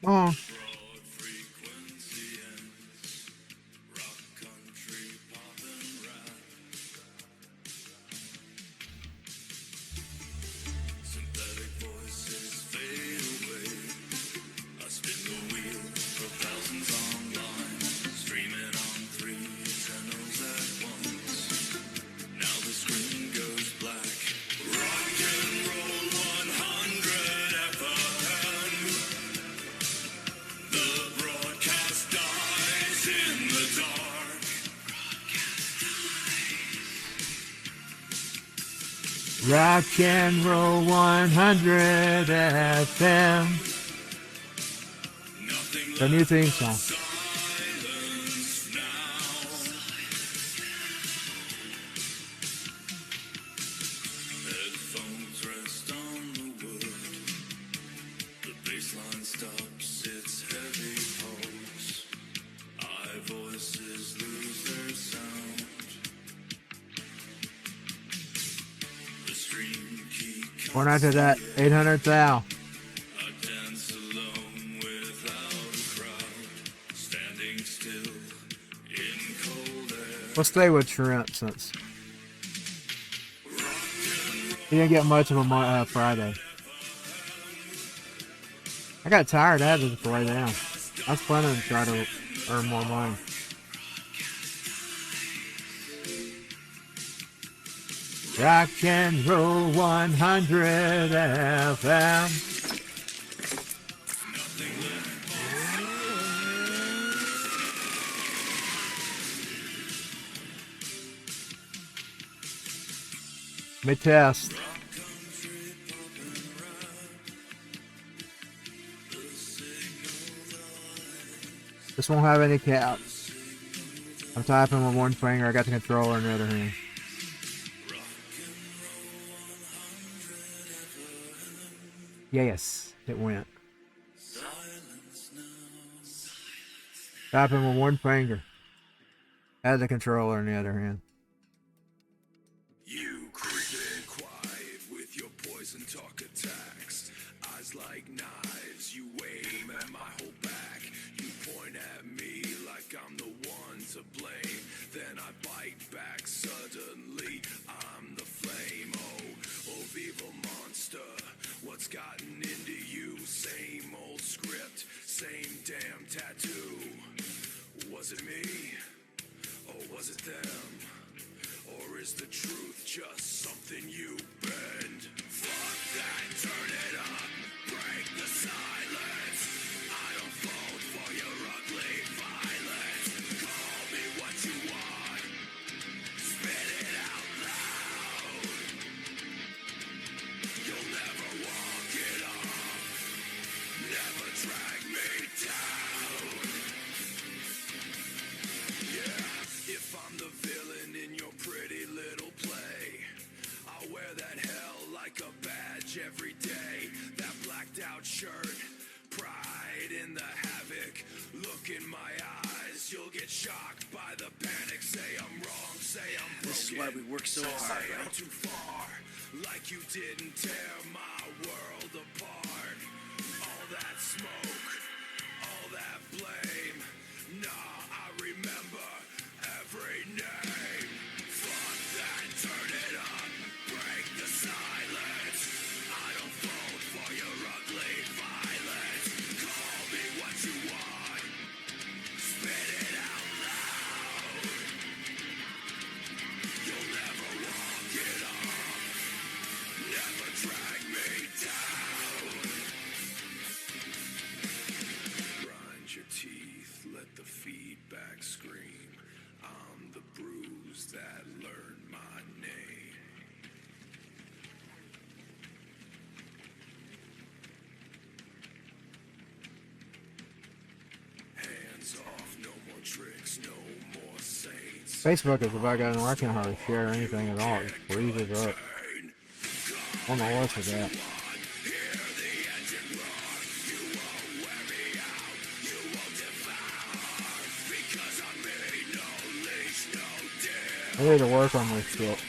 Oh. Rock and Roll 100 FM. The new theme song. Going out to that 800 thou. We'll stay with Trent since he didn't get much of a Friday. I got tired. I had to just lay down. I was planning to try to earn more money. Rock and Roll 100 FM. Let me test. This won't have any caps. I'm typing with one finger. I got the controller in the other hand. Yes, it went. Typing with one finger. Had the controller in the other hand. You creeping quiet with your poison talk attacks. Eyes like knives, you aim at my whole back. You point at me like I'm the one to blame. Then I bite back suddenly. I'm the flame, oh evil monster. What's gotten into you? Same old script, same damn tattoo. Was it me? Or was it them? Or is the truth just something you bend? Fuck that, turn it up, break the silence. I don't fall for your ugly violence. Call me what you want, spit it out loud. You'll never walk it off, never drag me down. Yeah, if I'm the villain in your pretty little play, I'll wear that hell like a badge every day. That blacked out shirt, pride in the havoc. Look in my eyes, you'll get shocked by the panic. Say I'm wrong, say I'm broken. This is why we work so hard, Say I'm right? too far, like you didn't tear my world apart. All that smoke, all that blame. Nah, I remember every name. Fuck that, turn it up, break the silence. I don't fall for your ugly violence. Call me what you want, spit it out loud. You'll never walk it off, never drag me down. Grind your teeth, let the feedback scream. I'm the bruise that learned my name. Hands off, no more tricks, no more saints. Facebook is about getting I can't hardly share anything at all. It freezes up. I don't know what's with that. I need to work on this shit.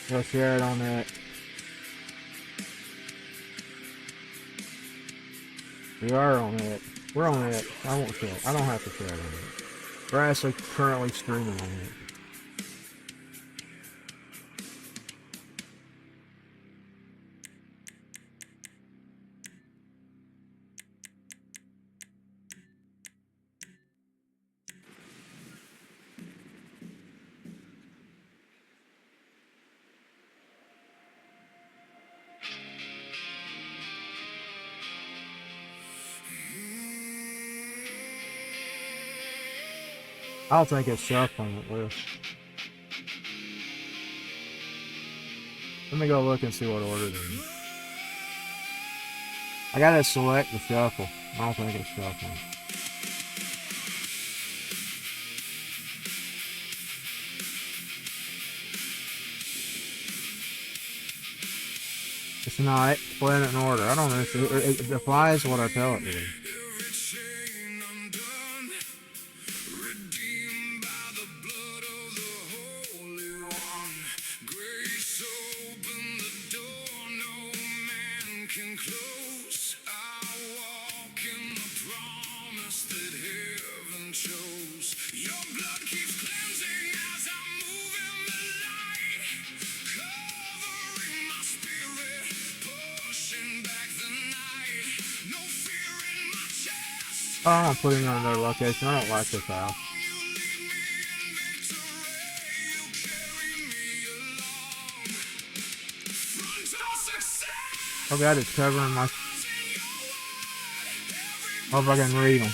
Go share it on that We are on it. We're on it. I won't share. I don't have to share it on it. We're actually currently streaming on it. I don't think it's shuffling it will. Let me go look and see what order it is. I gotta select the shuffle. I don't think it's shuffling. It's not playing it in order. I don't know. It defies what I tell it to do. Oh, I'm putting it on another location. I don't like this house. Oh god, it's covering my... Hope I can read them.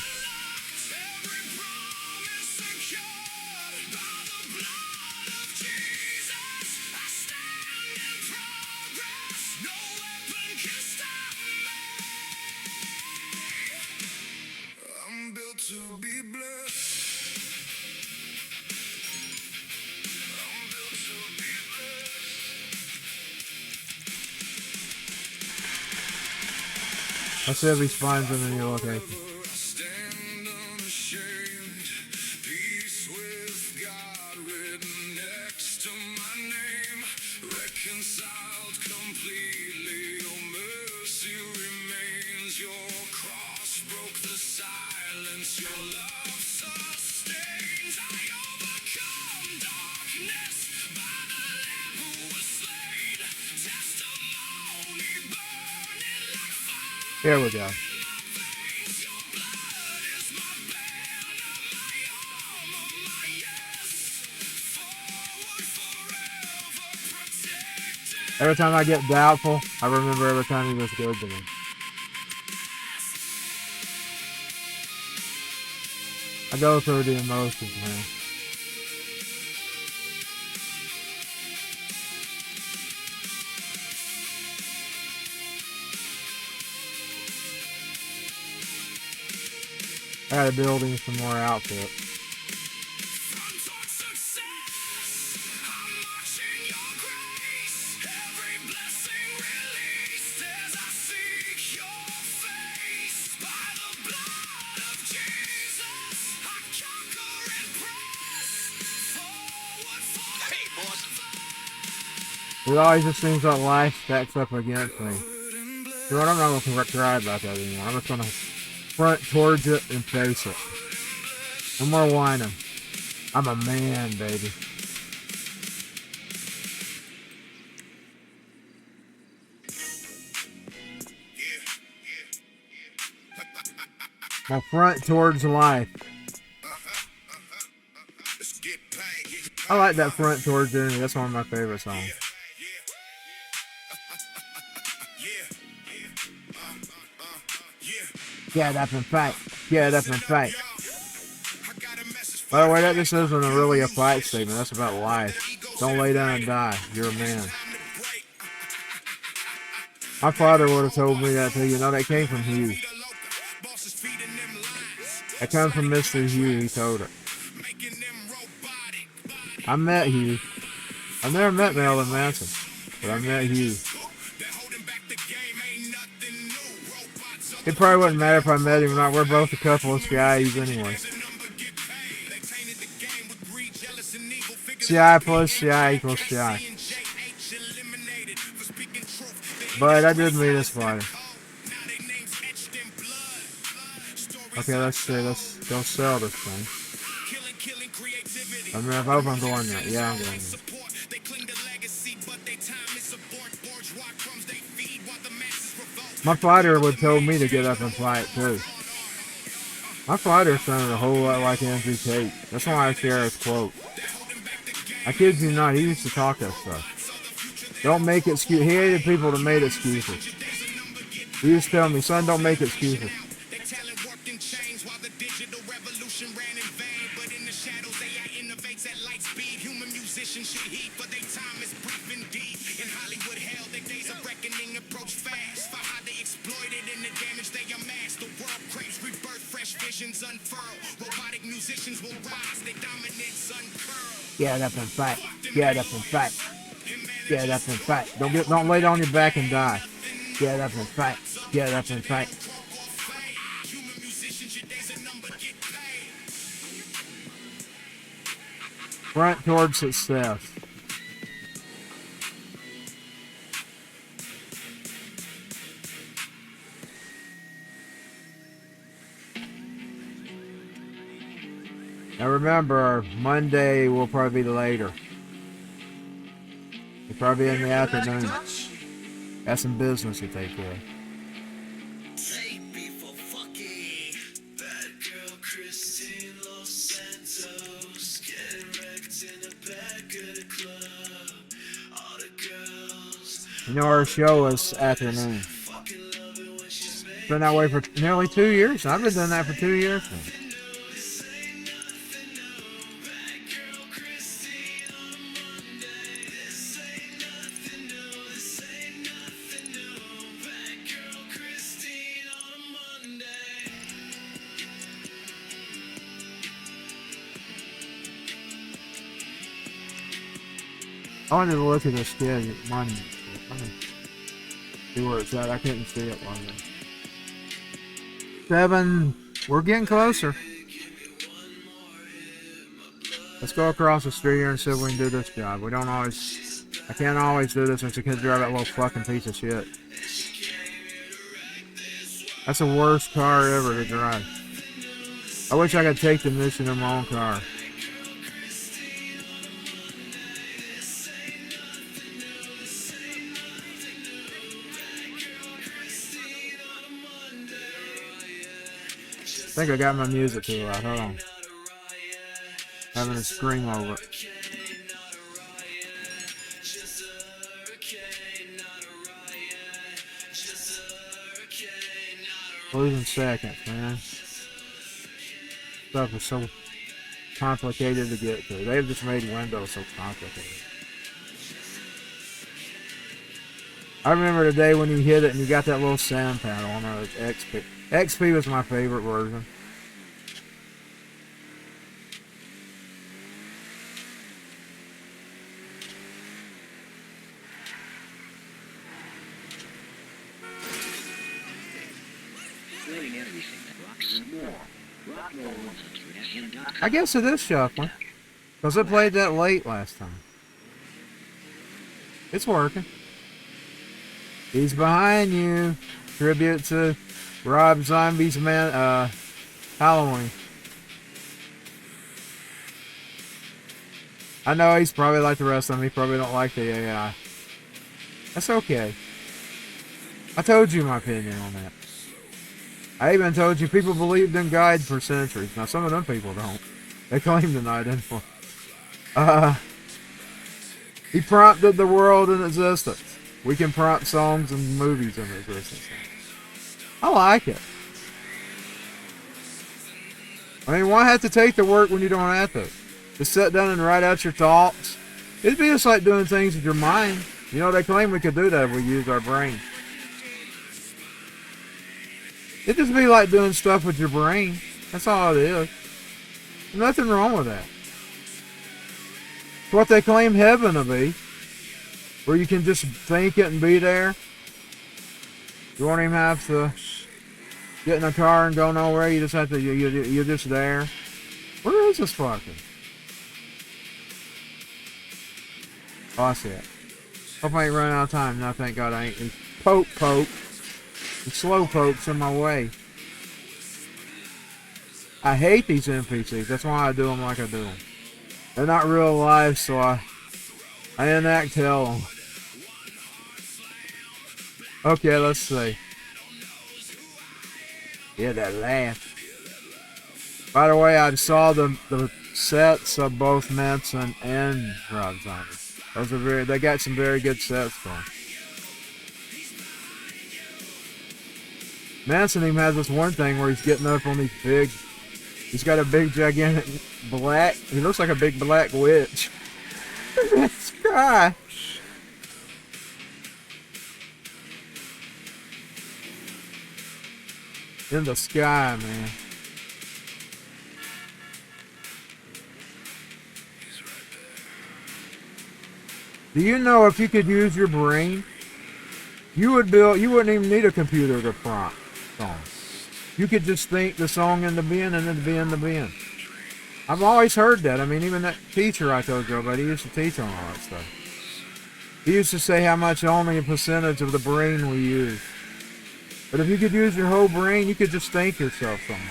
Let's see if he spawns in the new location. There we go. Every time I get doubtful, I remember every time he was good to me. I go through the emotions, man. I gotta build in some more outfits. It always just seems like life stacks up against me. You know what? I'm not gonna cry about that anymore. I'm just gonna front towards it and face it. No more whining. I'm a man, baby. My front towards life. I like that front towards journey. That's one of my favorite songs. Get up and fight. Get up and fight. By the way, that just isn't really a fight statement. That's about life. Don't lay down and die. You're a man. My father would have told me that too. You know, that came from Hugh. That comes from Mr. Hugh. He told it. I met Hugh. I've never met Marilyn Manson, but I met Hugh. It probably wouldn't matter if I met him or not. We're both a couple of CIs anyway. CI plus CI equals CI. But I did meet his father. Okay, let's see. Let's go sell this thing. I mean, I hope I'm going there. Yeah, I'm going there. My fighter would tell me to get up and fight too. My fighter sounded a whole lot like Andrew Tate. That's why I share his quote. I kid you not, he used to talk that stuff. Don't make excuses. He hated people that made excuses. He used to tell me, son, don't make excuses. Get up and fight. Get up and fight. Get up and fight. Don't lay down your back and die. Get up and fight. Get up and fight. Front towards success. Now remember, Monday will probably be later. It'll probably be in the afternoon. Got some business to take care of. You know, our show is afternoon. Been that way for nearly 2 years. I've been doing that for 2 years now. I wanted to look at this kid monument. See where it's at. I couldn't see it longer. 7. We're getting closer. Let's go across the street here and see if we can do this job. We don't always. I can't always do this since I can't drive that little fucking piece of shit. That's the worst car ever to drive. I wish I could take the mission in my own car. I think I got my music too loud. Hold on. Having a scream over it. Losing seconds, man. Stuff is so complicated to get to. They've just made Windows so complicated. I remember the day when you hit it and you got that little sound panel on our XP. XP was my favorite version. I guess it is shuffling, because it played that late last time. It's working. He's behind you. Tribute to Rob Zombie's Halloween. I know he's probably like the rest of them. He probably don't like the AI. That's okay. I told you my opinion on that. I even told you people believed in God for centuries. Now some of them people don't. They claim to not anymore. He prompted the world in existence. We can prompt songs and movies in existence. I like it. I mean, why have to take the work when you don't have to? Just sit down and write out your thoughts. It'd be just like doing things with your mind. You know, they claim we could do that if we use our brain. It'd just be like doing stuff with your brain. That's all it is. There's nothing wrong with that. It's what they claim heaven to be. Where you can just think it and be there. You won't even have to get in a car and go nowhere. You just have to, you're just there. Where is this fucker? Oh, I see it. Hope I ain't running out of time. No, thank God I ain't. And poke. The slow poke's in my way. I hate these NPCs. That's why I do them like I do them. They're not real life, so I enact hell on them. Okay, let's see. Yeah, that laugh. By the way, I saw the sets of both Manson and Rob Zombie. They got some very good sets going. Manson even has this one thing where he's getting up on these big. He's got a big, gigantic black. He looks like a big black witch. This guy. In the sky, man. Do you know if you could use your brain, you wouldn't even need a computer to prompt songs. You could just think the song in the bin and then be in the bin. I've always heard that. I mean, even that teacher I told you about, he used to teach on all that stuff. He used to say how much only a percentage of the brain we use. But if you could use your whole brain, you could just think yourself somewhere.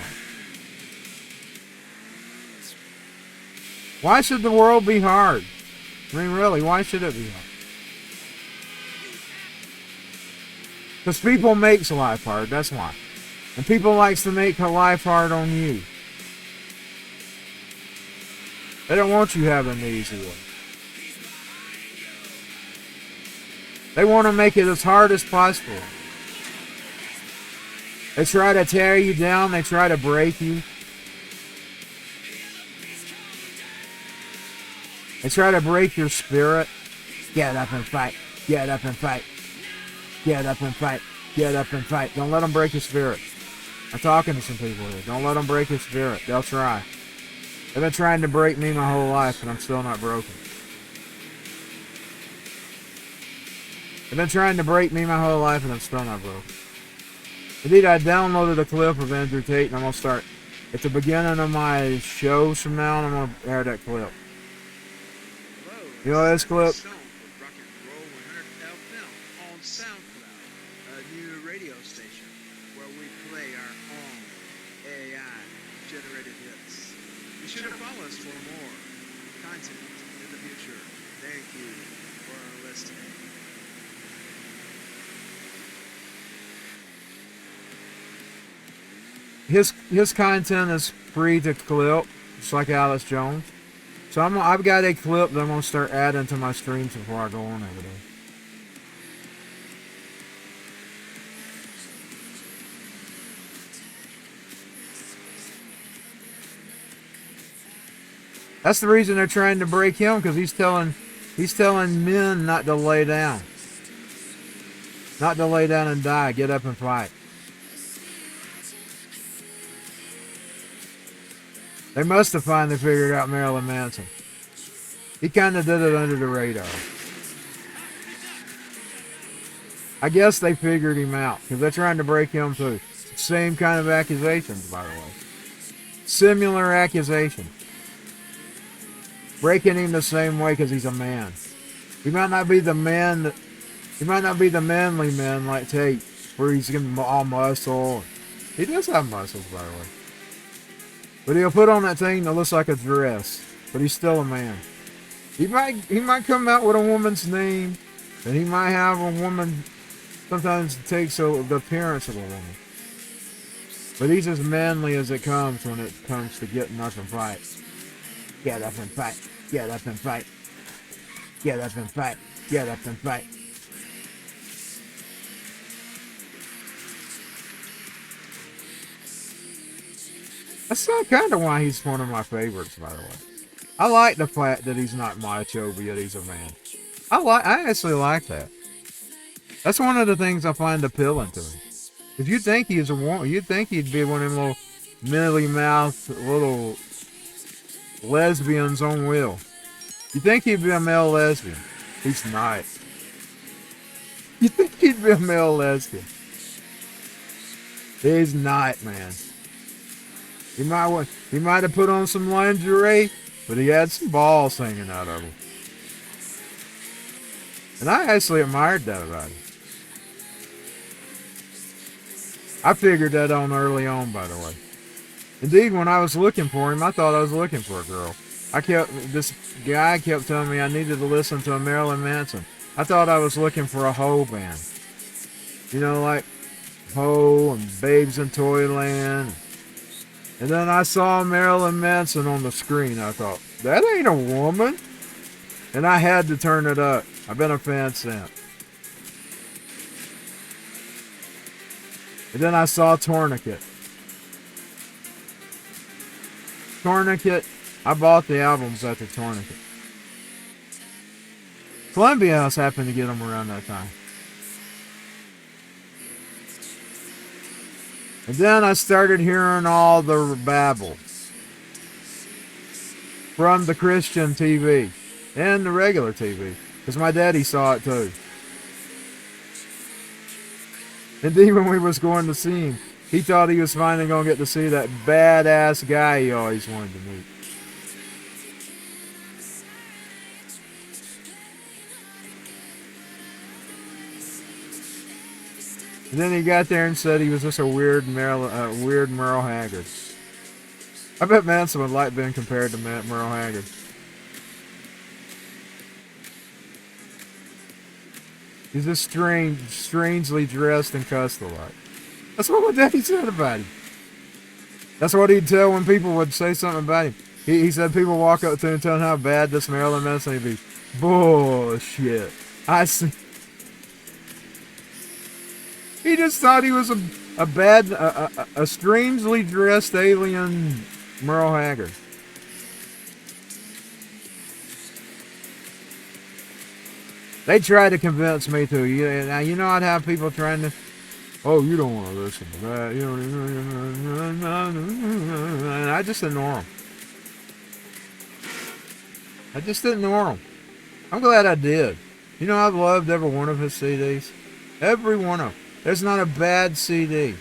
Why should the world be hard? I mean, really, why should it be hard? Because people makes life hard, that's why. And people likes to make life hard on you. They don't want you having the easy way. They want to make it as hard as possible. They try to tear you down. They try to break you. They try to break your spirit. Get up and fight. Get up and fight. Get up and fight. Get up and fight. Don't let them break your spirit. I'm talking to some people here. Don't let them break your spirit. They'll try. They've been trying to break me my whole life, and I'm still not broken. They've been trying to break me my whole life, and I'm still not broken. Indeed, I downloaded a clip of Andrew Tate, and I'm going to start at the beginning of my shows from now on. I'm going to air that clip. Hello, You know this clip? Stone with Rock and Roll 100 FM on SoundCloud, a new radio station where we play our own AI-generated hits. Be sure to follow us for more content in the future. Thank you for listening. His content is free to clip, just like Alex Jones. So I've got a clip that I'm going to start adding to my streams before I go on over there. That's the reason they're trying to break him, because he's telling men not to lay down. Not to lay down and die. Get up and fight. They must have finally figured out Marilyn Manson. He kind of did it under the radar. I guess they figured him out, because they're trying to break him too. Same kind of accusations, by the way. Similar accusations. Breaking him the same way because he's a man. He might not be the man. He might not be the manly man like Tate, where he's all muscle. He does have muscles, by the way. But he'll put on that thing that looks like a dress. But he's still a man. He might come out with a woman's name, and he might have a woman. Sometimes it takes the appearance of a woman. But he's as manly as it comes when it comes to getting up and fight. Get up and fight. Get up and fight. Get up and fight. Get up and fight. That's kind of why he's one of my favorites, by the way. I like the fact that he's not macho, but yet he's a man. I actually like that. That's one of the things I find appealing to him. If you think he's a woman, you'd think he'd be one of them little mealy-mouthed little lesbians on wheel. You think he'd be a male lesbian? He's not. You think he'd be a male lesbian? He's not, man. He might have put on some lingerie, but he had some balls hanging out of him. And I actually admired that about him. I figured that on early on, by the way. Indeed, when I was looking for him, I thought I was looking for a girl. This guy kept telling me I needed to listen to a Marilyn Manson. I thought I was looking for a Ho band. You know, like Ho and Babes in Toyland. And then I saw Marilyn Manson on the screen. I thought, that ain't a woman. And I had to turn it up. I've been a fan since. And then I saw Tourniquet. Tourniquet, I bought the albums at the Tourniquet. Columbia House happened to get them around that time. And then I started hearing all the babble from the Christian TV and the regular TV, because my daddy saw it too. And then when we was going to see him, he thought he was finally going to get to see that badass guy he always wanted to meet. And then he got there and said he was just a weird Merle Haggard. I bet Manson would like being compared to Merle Haggard. He's just strangely dressed and cussed a lot. That's what my daddy said about him. That's what he'd tell when people would say something about him. He said people walk up to him and tell him how bad this Marilyn Manson, he'd be, bullshit. I see. He just thought he was a strangely dressed alien Merle Haggard. They tried to convince me to. Now, you know I'd have people trying to, oh, you don't want to listen to that. You don't, and I just ignore them. I just ignore them. I'm glad I did. You know, I've loved every one of his CDs. Every one of them. There's not a bad CD.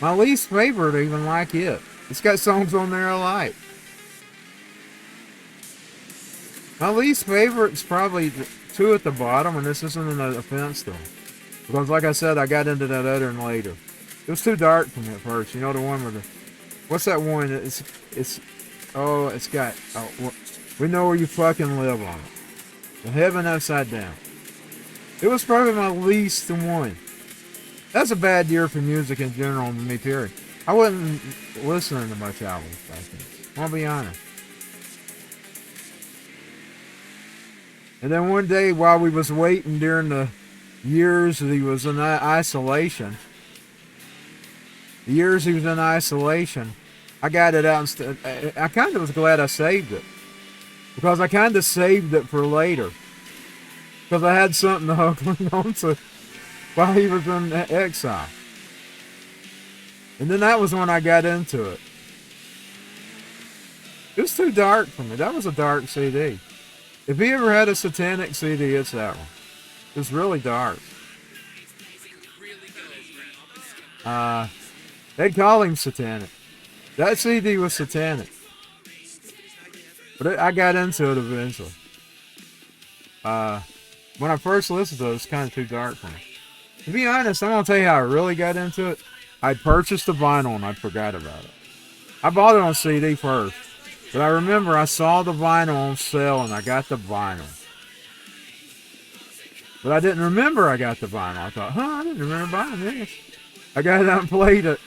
My least favorite, even like it. It's got songs on there I like. My least favorite's probably two at the bottom, and this isn't an offense to them. Because like I said, I got into that other one later. It was too dark for me at first. You know the one with the, what's that one? It's got, We Know Where You Fucking Live on it. The Heaven Upside Down. It was probably my least one. That's a bad year for music in general to me, period. I wasn't listening to much albums back then. I'll be honest. And then one day while we was waiting during the years that he was in isolation, I got it out instead. I kind of was glad I saved it. Because I kind of saved it for later. Because I had something to hook on to while he was in exile. And then that was when I got into it. It was too dark for me. That was a dark CD. If he ever had a satanic CD, it's that one. It's really dark. They'd call him satanic. That CD was satanic. But I got into it eventually. When I first listened to it was kind of too dark for me. To be honest, I'm going to tell you how I really got into it. I purchased the vinyl and I forgot about it. I bought it on CD first. But I remember I saw the vinyl on sale and I got the vinyl. But I didn't remember I got the vinyl. I thought, I didn't remember buying this. I got it out and played it.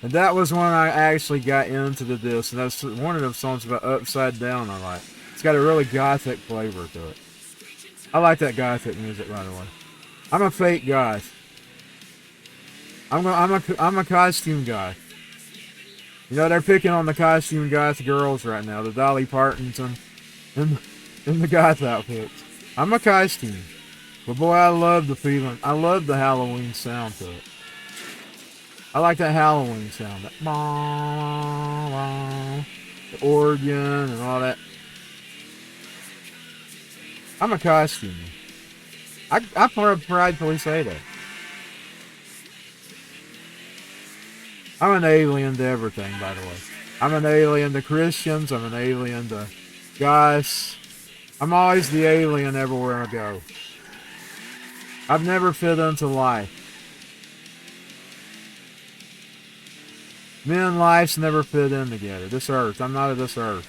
And that was when I actually got into the disc. And that's one of those songs about Upside Down I like. It's got a really gothic flavor to it. I like that gothic music, by the way. I'm a fake goth. I'm a costume goth. You know, they're picking on the costume goth girls right now. The Dolly Partons and the goth outfits. I'm a costume. But boy, I love the feeling. I love the Halloween sound to it. I like that Halloween sound. That the organ and all that. I'm a costume. I pridefully say that. I'm an alien to everything, by the way. I'm an alien to Christians. I'm an alien to goths. I'm always the alien everywhere I go. I've never fit into life. Men and lives never fit in together. This earth. I'm not of this earth.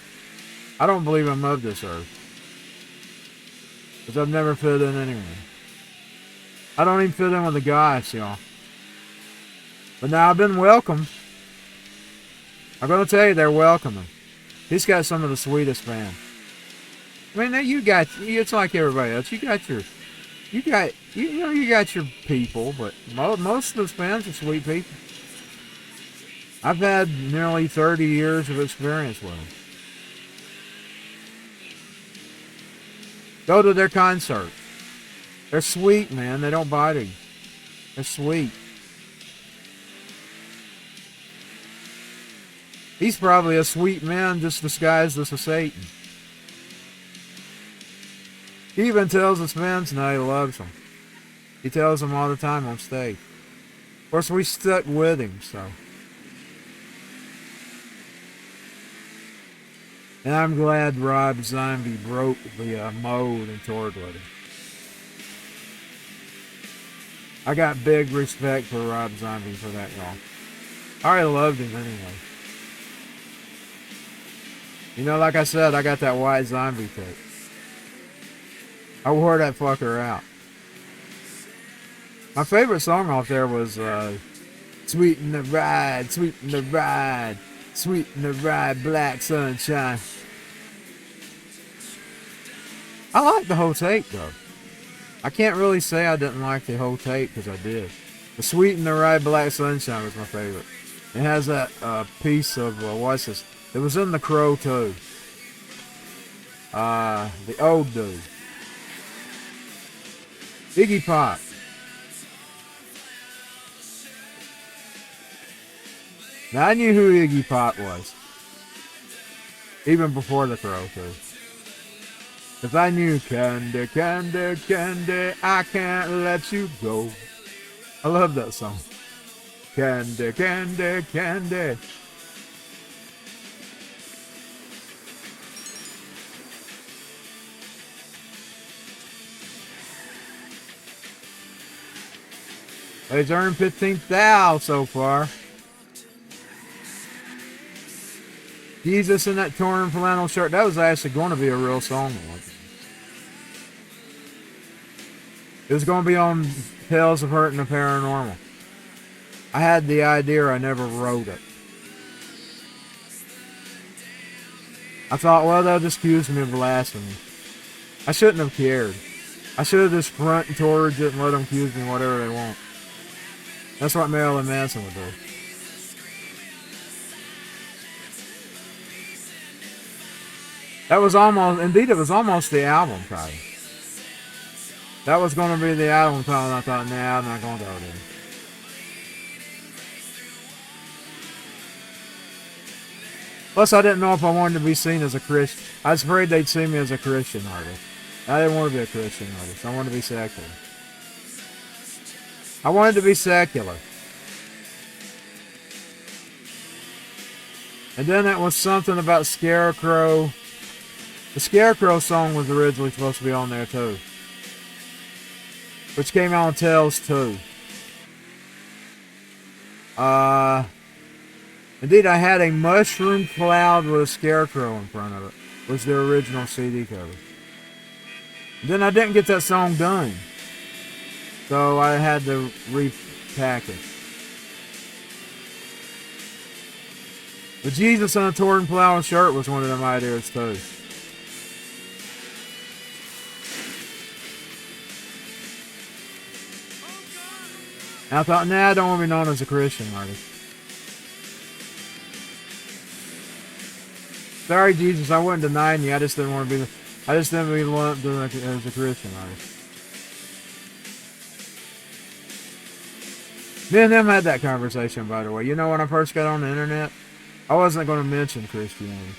I don't believe I'm of this earth. Because I've never fit in anywhere. I don't even fit in with the guys, y'all. But now I've been welcomed. I'm going to tell you, they're welcoming. He's got some of the sweetest fans. I mean, you got, it's like everybody else. You got your people, but most of those fans are sweet people. I've had nearly 30 years of experience with them. Go to their concert. They're sweet, man. They don't bite you. They're sweet. He's probably a sweet man just disguised as a Satan. He even tells his fans now he loves them. He tells them all the time on stage. Of course, we stuck with him, so. And I'm glad Rob Zombie broke the mold and toured with him. I got big respect for Rob Zombie for that, y'all. I already loved him anyway. You know, like I said, I got that White Zombie tape. I wore that fucker out. My favorite song off there was Sweeten the Ride, Sweeten the Ride, Sweeten the Ride, Black Sunshine. I like the whole tape, though. I can't really say I didn't like the whole tape, because I did. The Sweeten the Ride, Black Sunshine was my favorite. It has that piece of, what's this? It was in The Crow, too. The old dude. Iggy Pop. Now, I knew who Iggy Pop was. Even before The Crow, too. Because I knew, candy, candy, candy, I can't let you go. I love that song. Candy, candy, candy. He's earned 15,000 so far. Jesus in that torn flannel shirt. That was actually going to be a real song. It was going to be on Tales of Hurt and the Paranormal. I had the idea, I never wrote it. I thought, well, they'll just accuse me of blasphemy. I shouldn't have cared. I should have just fronted towards it and let them accuse me whatever they want. That's what Marilyn Manson would do. That was almost, indeed it was almost the album title. That was going to be the album title, and I thought, nah, I'm not going to go there. Plus, I didn't know if I wanted to be seen as a Christian. I was afraid they'd see me as a Christian artist. I didn't want to be a Christian artist. I wanted to be secular. I wanted to be secular. And then it was something about Scarecrow. The Scarecrow song was originally supposed to be on there too. Which came out on Tales 2. Indeed, I had a mushroom cloud with a scarecrow in front of it. Was the original CD cover. And then I didn't get that song done. So I had to repackage. The Jesus in a torn flower shirt was one of them ideas too. And I thought, nah, I don't want to be known as a Christian artist. Sorry, Jesus, I wasn't denying you. I just didn't want to be. I just didn't be lumped as a Christian artist. Me and them had that conversation, by the way. You know, when I first got on the internet, I wasn't going to mention Christianity.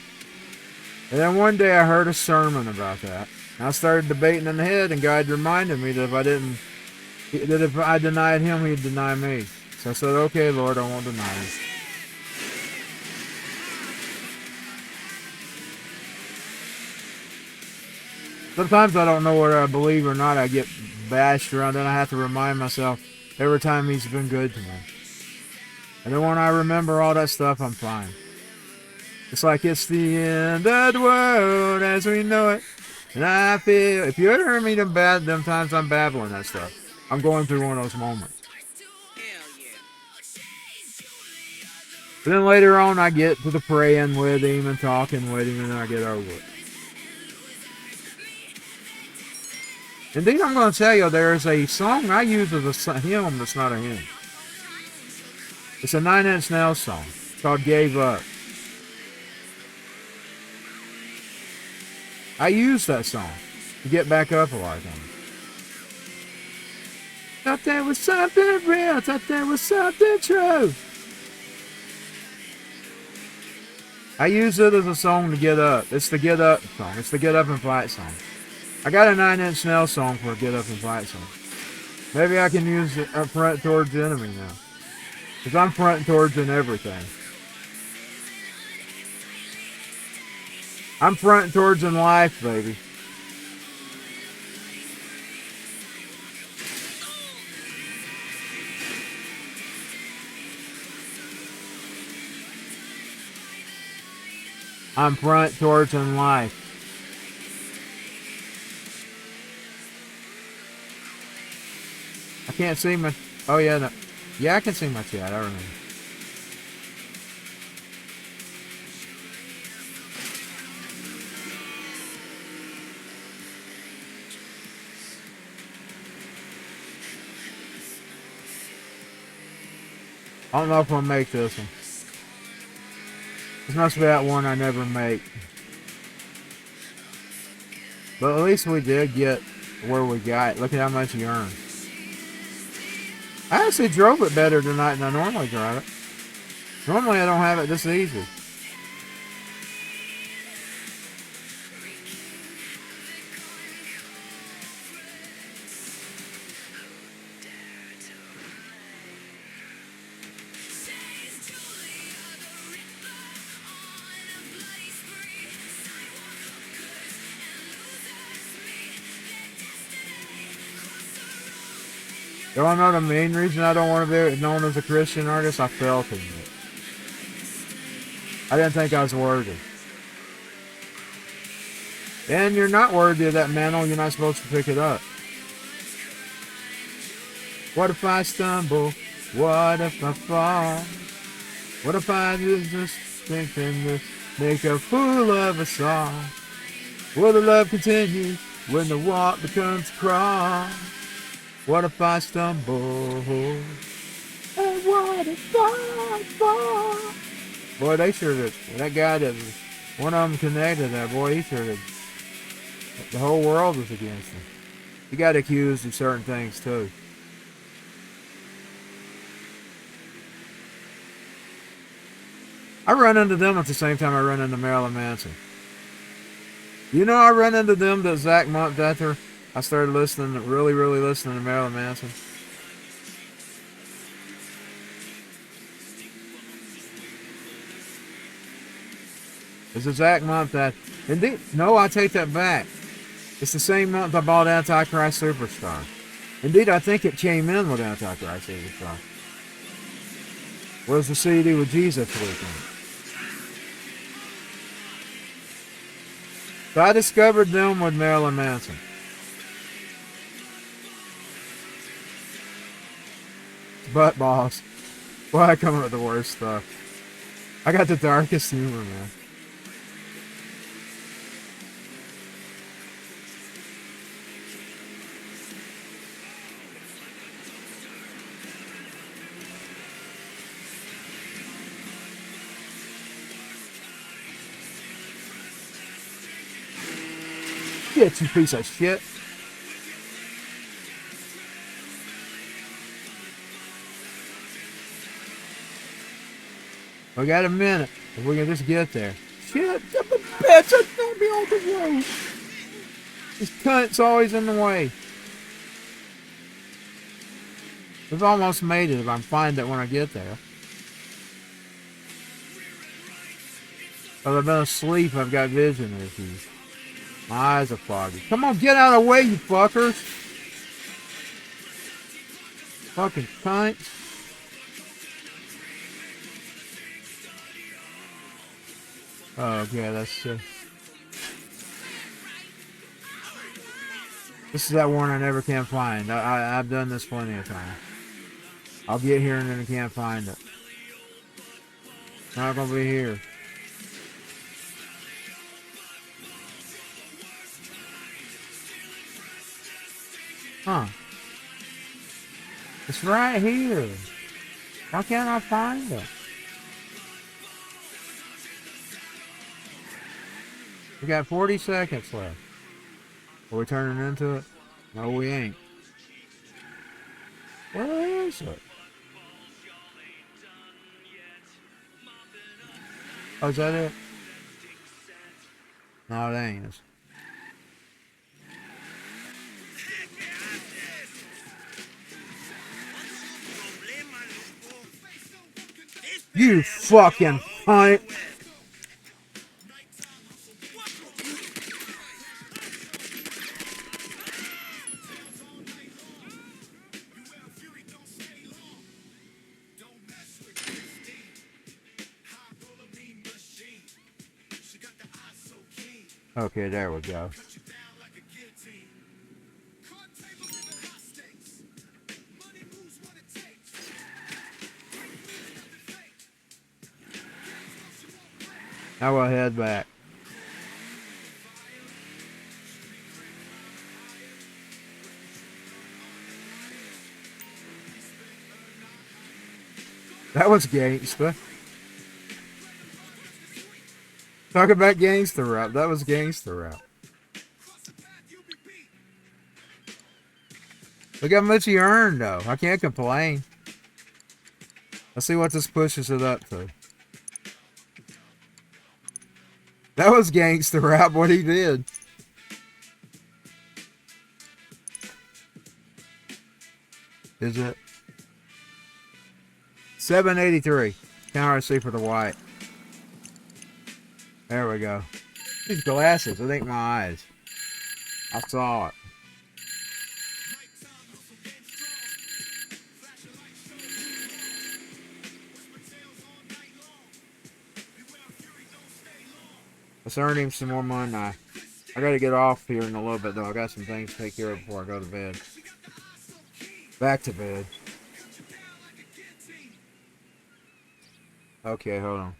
And then one day I heard a sermon about that. And I started debating in the head, and God reminded me that if I denied him, he'd deny me. So I said, okay, Lord, I won't deny you. Sometimes I don't know whether I believe or not. I get bashed around, and I have to remind myself every time he's been good to me. And then when I remember all that stuff, I'm fine. It's like it's the end of the world as we know it. And I feel, if you ever hear me them times I'm babbling that stuff, I'm going through one of those moments. But then later on, I get to the praying with him and talking with him, and then I get over it. Indeed, I'm going to tell you, there's a song I use as a hymn that's not a hymn. It's a 9 Inch Nails song. It's called Gave Up. I use that song to get back up a lot of times. Thought there was something real, thought there was something true. I use it as a song to get up. It's the get up song. It's the get up and fight song. I got a 9 Inch Nails song for a get up and fight song. Maybe I can use it up front towards the enemy now. Because I'm fronting towards in everything. I'm fronting towards in life, baby. I'm front towards in life. I can't see my... Oh, yeah. No. Yeah, I can see my chat. I remember. I don't know if I'll make this one. This must be that one I never make. But at least we did get where we got. Look at how much you earned. I actually drove it better tonight than I normally drive it. Normally I don't have it this easy. You want to know the main reason I don't want to be known as a Christian artist? I felt in it. I didn't think I was worthy. And you're not worthy of that mantle. You're not supposed to pick it up. What if I stumble? What if I fall? What if I just thinking to make a fool of us all? Will the love continue when the walk becomes a crawl? What if I stumble? And what if I fall? Boy, they sure did. That guy that was, one of them connected that, boy, he sure did. The whole world was against him. He got accused of certain things, too. I run into them at the same time I run into Marilyn Manson. You know, I run into them the exact month after I started listening, really listening to Marilyn Manson. It's the exact month that... Indeed, no, I take that back. It's the same month I bought Antichrist Superstar. Indeed, I think it came in with Antichrist Superstar. Was the CD with Jesus weekend. So I discovered them with Marilyn Manson. Butt balls. Boy, I come up with the worst stuff. I got the darkest humor, man. Shit, you piece of shit. We got a minute. If we can just get there. Shit, the bitch, that's gonna be on the road. This cunt's always in the way. We've almost made it if I find it when I get there. But I've been asleep, I've got vision issues. My eyes are foggy. Come on, get out of the way, you fuckers. Fucking cunts. Oh, okay, that's this is that one I never can find. I've done this plenty of times. I'll get here and then I can't find it. It's not gonna be here. Huh. It's right here. Why can't I find it? We got 40 seconds left. Are we turning into it? No, we ain't. Where is it? Oh, is that it? No, it ain't. You fucking cunt! Okay, there we go. Now we'll head back. That was gangsta. Talk about gangster rap. That was gangster rap. Look how much he earned, though. I can't complain. Let's see what this pushes it up to. That was gangster rap, what he did. Is it? 783. Can't hardly see for the white. There we go. These glasses, it ain't my eyes. I saw it. Let's earn him some more money. I gotta get off here in a little bit, though. I got some things to take care of before I go to bed. Back to bed. Okay, hold on.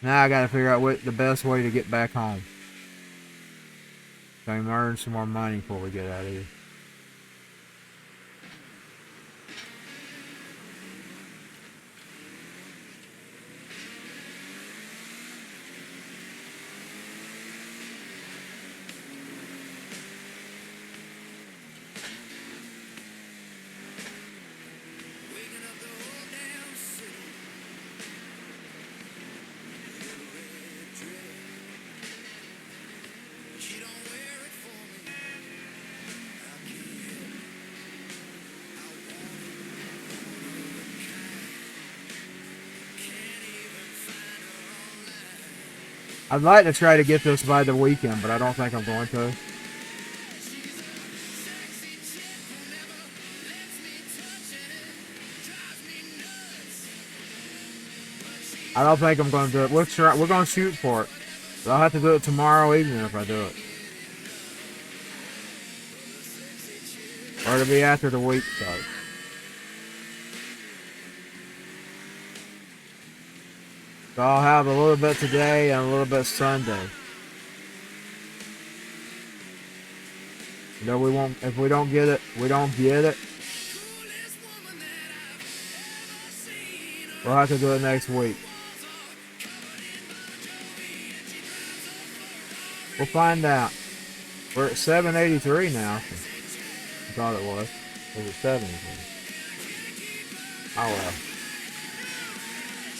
Now I gotta figure out what the best way to get back home. So I can earn some more money before we get out of here. I'd like to try to get this by the weekend, but I don't think I'm going to. I don't think I'm going to do it. We'll try. We're going to shoot for it. But I'll have to do it tomorrow evening if I do it. Or it'll be after the week starts. So I'll have a little bit today and a little bit Sunday. You know, we won't, if we don't get it, we don't get it. We'll have to do it next week. We'll find out. We're at 783 now. I thought it was. It was 73. Oh well.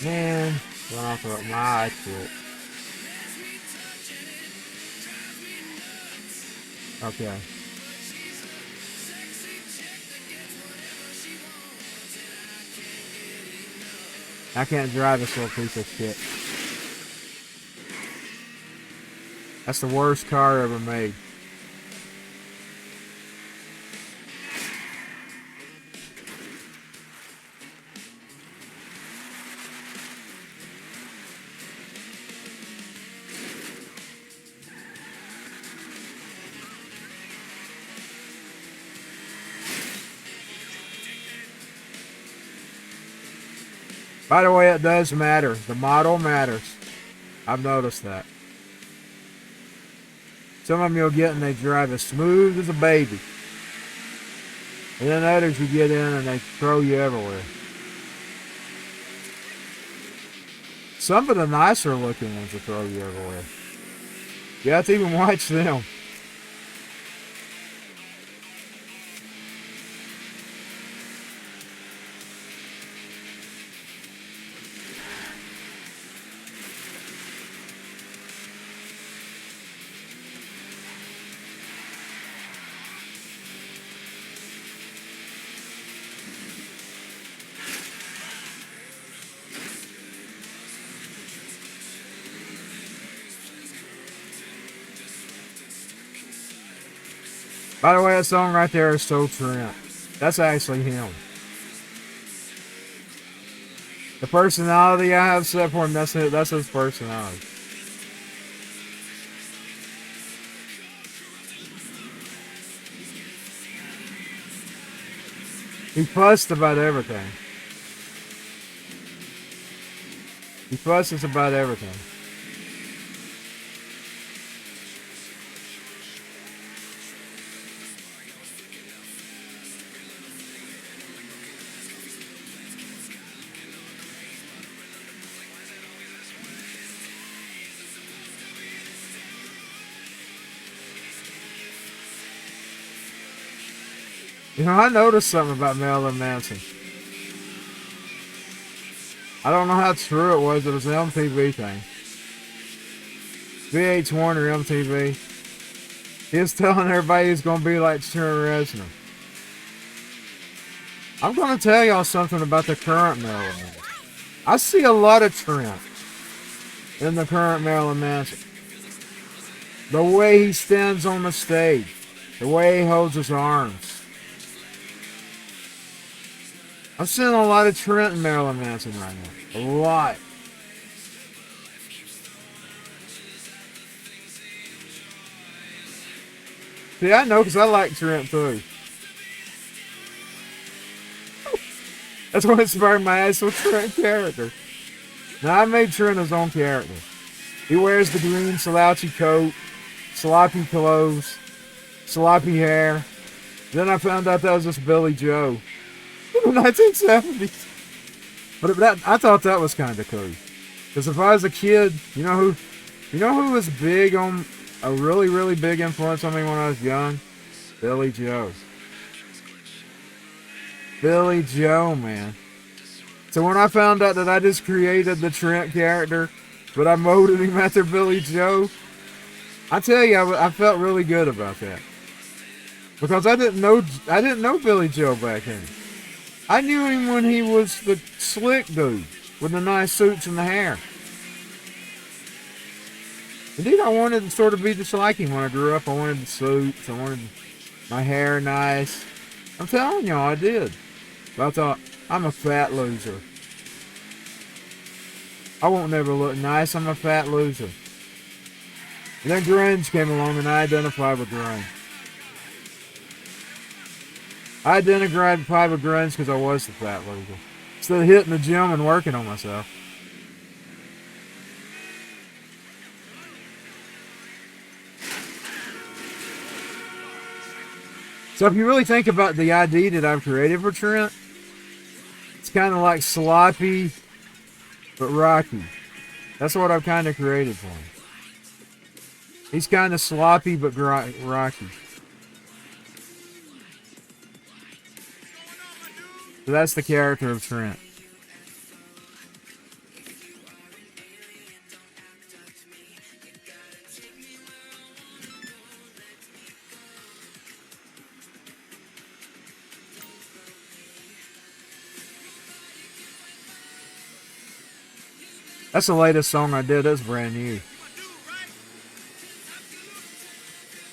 Man. Run off of my eyes shit. Okay. I can't drive this little piece of shit. That's the worst car ever made. By the way, it does matter. The model matters. I've noticed that. Some of them you'll get and they drive as smooth as a baby. And then others you get in and they throw you everywhere. Some of the nicer looking ones will throw you everywhere. You have to even watch them. By the way, that song right there is so Trent. That's actually him. The personality I have set for him, that's his personality. He fussed about everything. He fusses about everything. You know, I noticed something about Marilyn Manson. I don't know how true it was. It was an MTV thing. VH1 or MTV. He was telling everybody he's going to be like Trent Reznor. I'm going to tell y'all something about the current Marilyn Manson. I see a lot of Trent in the current Marilyn Manson. The way he stands on the stage. The way he holds his arms. I'm seeing a lot of Trent and Marilyn Manson right now. A lot. See, I know because I like Trent too. That's what inspired my actual Trent character. Now, I made Trent his own character. He wears the green slouchy coat, sloppy clothes, sloppy hair. Then I found out that was just Billy Joe. 1970s. But I thought that was kind of cool. Because if I was a kid, you know who was big on a really, really big influence on me when I was young? Billy Joe. Billy Joe, man. So when I found out that I just created the Trent character, but I molded him after Billy Joe, I tell you, I felt really good about that. Because I didn't know Billy Joe back then. I knew him when he was the slick dude with the nice suits and the hair. Indeed, I wanted to sort of be just like him when I grew up. I wanted the suits. I wanted my hair nice. I'm telling y'all, I did. But I thought, I'm a fat loser. I won't never look nice. I'm a fat loser. And then grunge came along and I identified with grunge. I identified with grunge because I was the fat loser. Instead of hitting the gym and working on myself. So if you really think about the ID that I've created for Trent, it's kind of like sloppy, but rocky. That's what I've kind of created for him. He's kind of sloppy, but rocky. So that's the character of Trent. That's the latest song I did. That's brand new.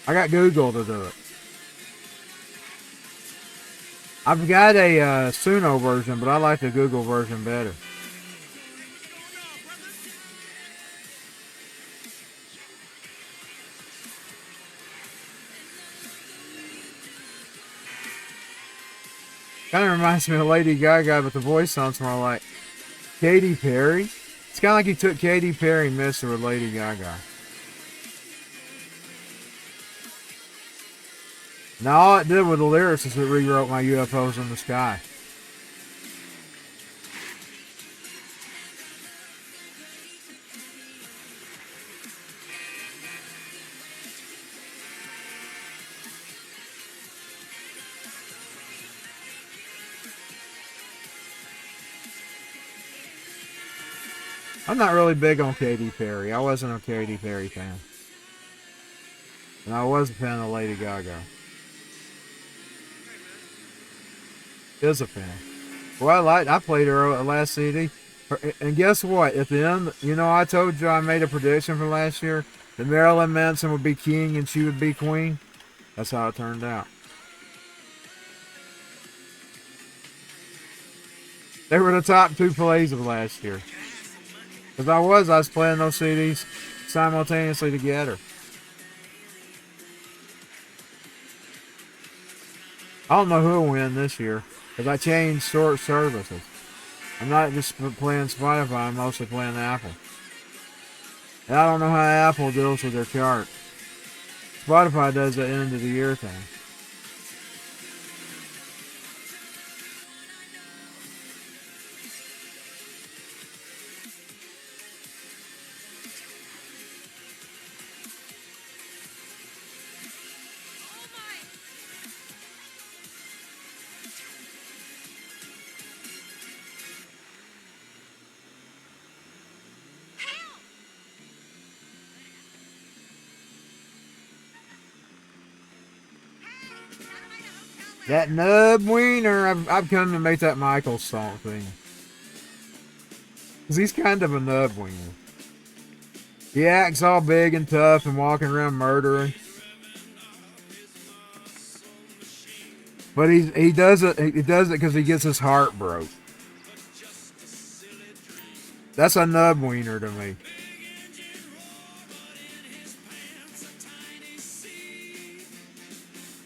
I got Google to do it. I've got a Suno version, but I like the Google version better. Kind of reminds me of Lady Gaga, but the voice sounds more like Katy Perry? It's kind of like he took Katy Perry and mixed her with Lady Gaga. Now all it did with the lyrics is it rewrote my UFOs in the sky. I'm not really big on Katy Perry. I wasn't a Katy Perry fan. And I was a fan of Lady Gaga. Is a fan. Well, I played her last CD. And guess what? At the end, you know, I told you I made a prediction for last year that Marilyn Manson would be king and she would be queen. That's how it turned out. They were the top 2 plays of last year. Because I was playing those CDs simultaneously together. I don't know who will win this year. Because I changed source services. I'm not just playing Spotify, I'm mostly playing Apple. And I don't know how Apple deals with their chart. Spotify does the end of the year thing. That nub wiener, I've come to make that Michael's song thing. Because he's kind of a nub wiener. He acts all big and tough and walking around murdering. But he does it because he gets his heart broke. That's a nub wiener to me.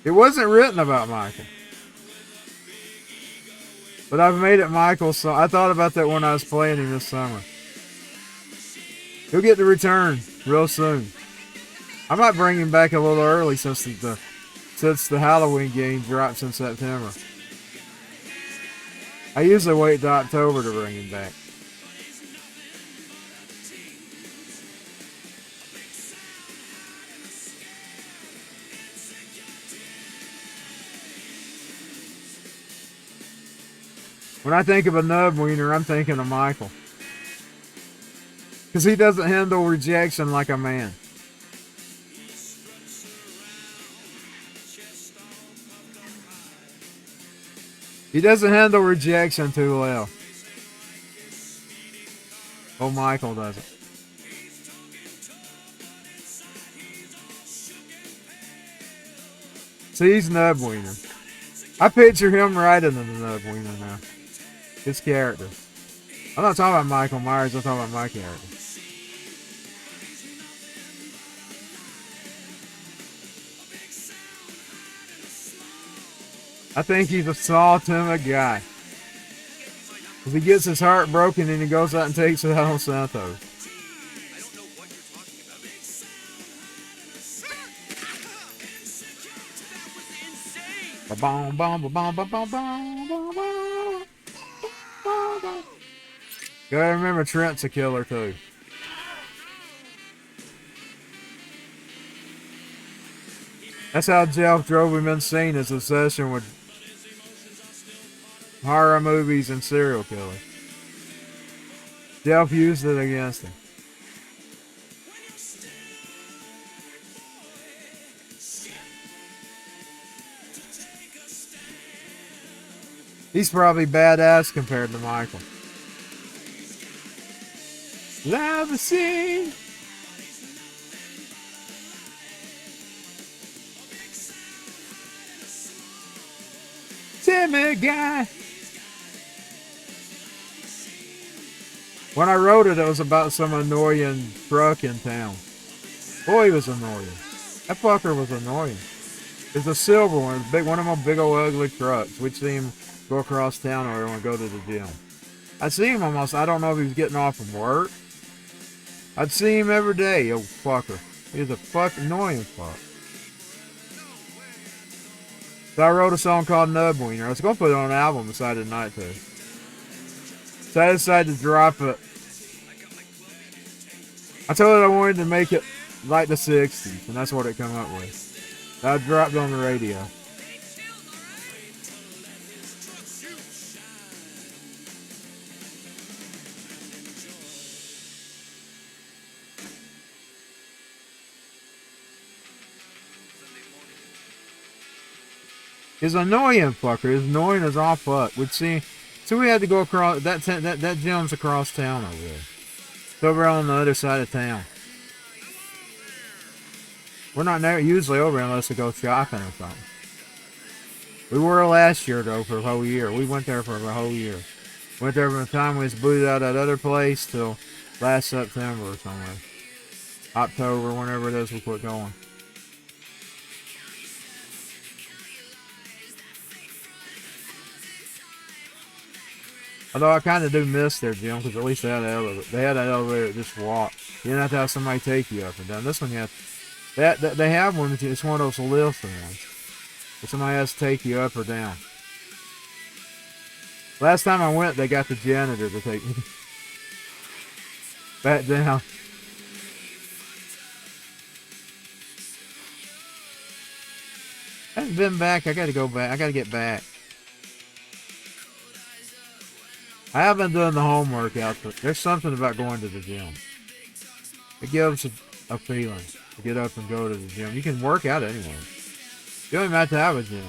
It wasn't written about Michael. But I've made it Michael's song. I thought about that when I was playing him this summer. He'll get the return real soon. I might bring him back a little early since the Halloween game drops in September. I usually wait till October to bring him back. When I think of a nub wiener, I'm thinking of Michael. Because he doesn't handle rejection like a man. He doesn't handle rejection too well. Oh, Michael doesn't. See, he's nub wiener. I picture him right in the nub wiener now. His character. I'm not talking about Michael Myers, I'm talking about my character. I think he's a small, timid guy. Because he gets his heart broken and he goes out and takes it out on Santos. Ba-bom, bom, ba-bom, ba-bom, bom, bom, bom. Gotta remember Trent's a killer too. That's how Jeff drove him insane, his obsession with horror movies and serial killers. Jeff used it against him. He's probably badass compared to Michael. Love the scene. Timid guy. When I wrote it, it was about some annoying truck in town. Boy, he was annoying. That fucker was annoying. It's a silver one, big one of my big old ugly trucks. We'd see him go across town or want to go to the gym. I see him almost. I don't know if he was getting off from work. I'd see him every day, old fucker. He was a fucking annoying fuck. So I wrote a song called Nub Wiener. I was going to put it on an album beside the night too. So I decided to drop it. I told it I wanted to make it like the 60s, and that's what it come up with. So I dropped it on the radio. He's annoying fucker. He's annoying as all fuck. We'd see. So we had to go across that gym's across town over there. It's over on the other side of town. We're not usually over unless we go shopping or something. We were last year though for a whole year. We went there for a whole year. Went there from the time we was booted out of that other place till last September or somewhere. October, whenever it is we quit going. Although I kind of do miss their gym because at least they had an elevator. They had an elevator that just walked. You didn't have to have somebody take you up and down. This one you have. They have one. It's one of those lifting ones. But somebody has to take you up or down. Last time I went, they got the janitor to take me back down. I haven't been back. I got to go back. I got to get back. I have been doing the home workouts, but there's something about going to the gym. It gives a feeling to get up and go to the gym. You can work out anywhere. You don't even have to have a gym.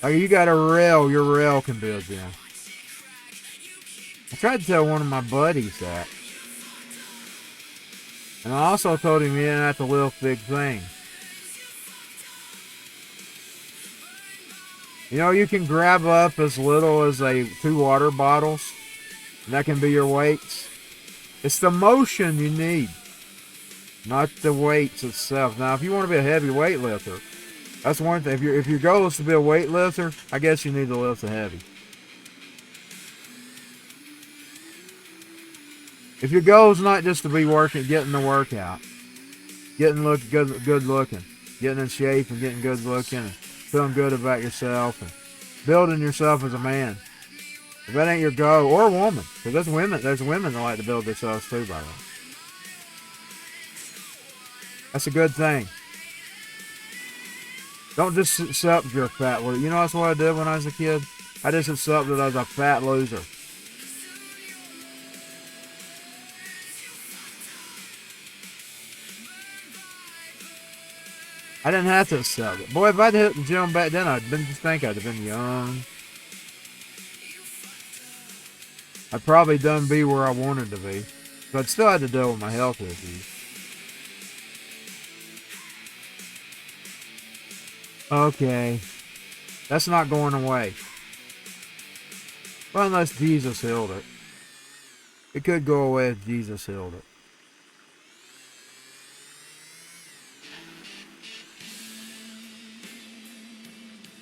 Like you got a rail, your rail can be a gym. I tried to tell one of my buddies that. And I also told him he didn't have to lift big things. You know, you can grab up as little as 2 water bottles, and that can be your weights. It's the motion you need, not the weights itself. Now, if you want to be a heavy weightlifter, that's one thing. If your goal is to be a weightlifter, I guess you need to lift the heavy. If your goal is not just to be getting the workout, getting good looking, getting in shape and getting good looking, and feeling good about yourself and building yourself as a man. If that ain't your goal, or a woman, because there's women that like to build themselves too, by the way. That's a good thing. Don't just accept you're a fat loser. You know that's what I did when I was a kid? I just accepted I was a fat loser. I didn't have to accept it. Boy, if I'd hit the gym back then, I'd have been young. I'd probably done be where I wanted to be. But I'd still had to deal with my health issues. Okay. That's not going away. Well, unless Jesus healed it. It could go away if Jesus healed it.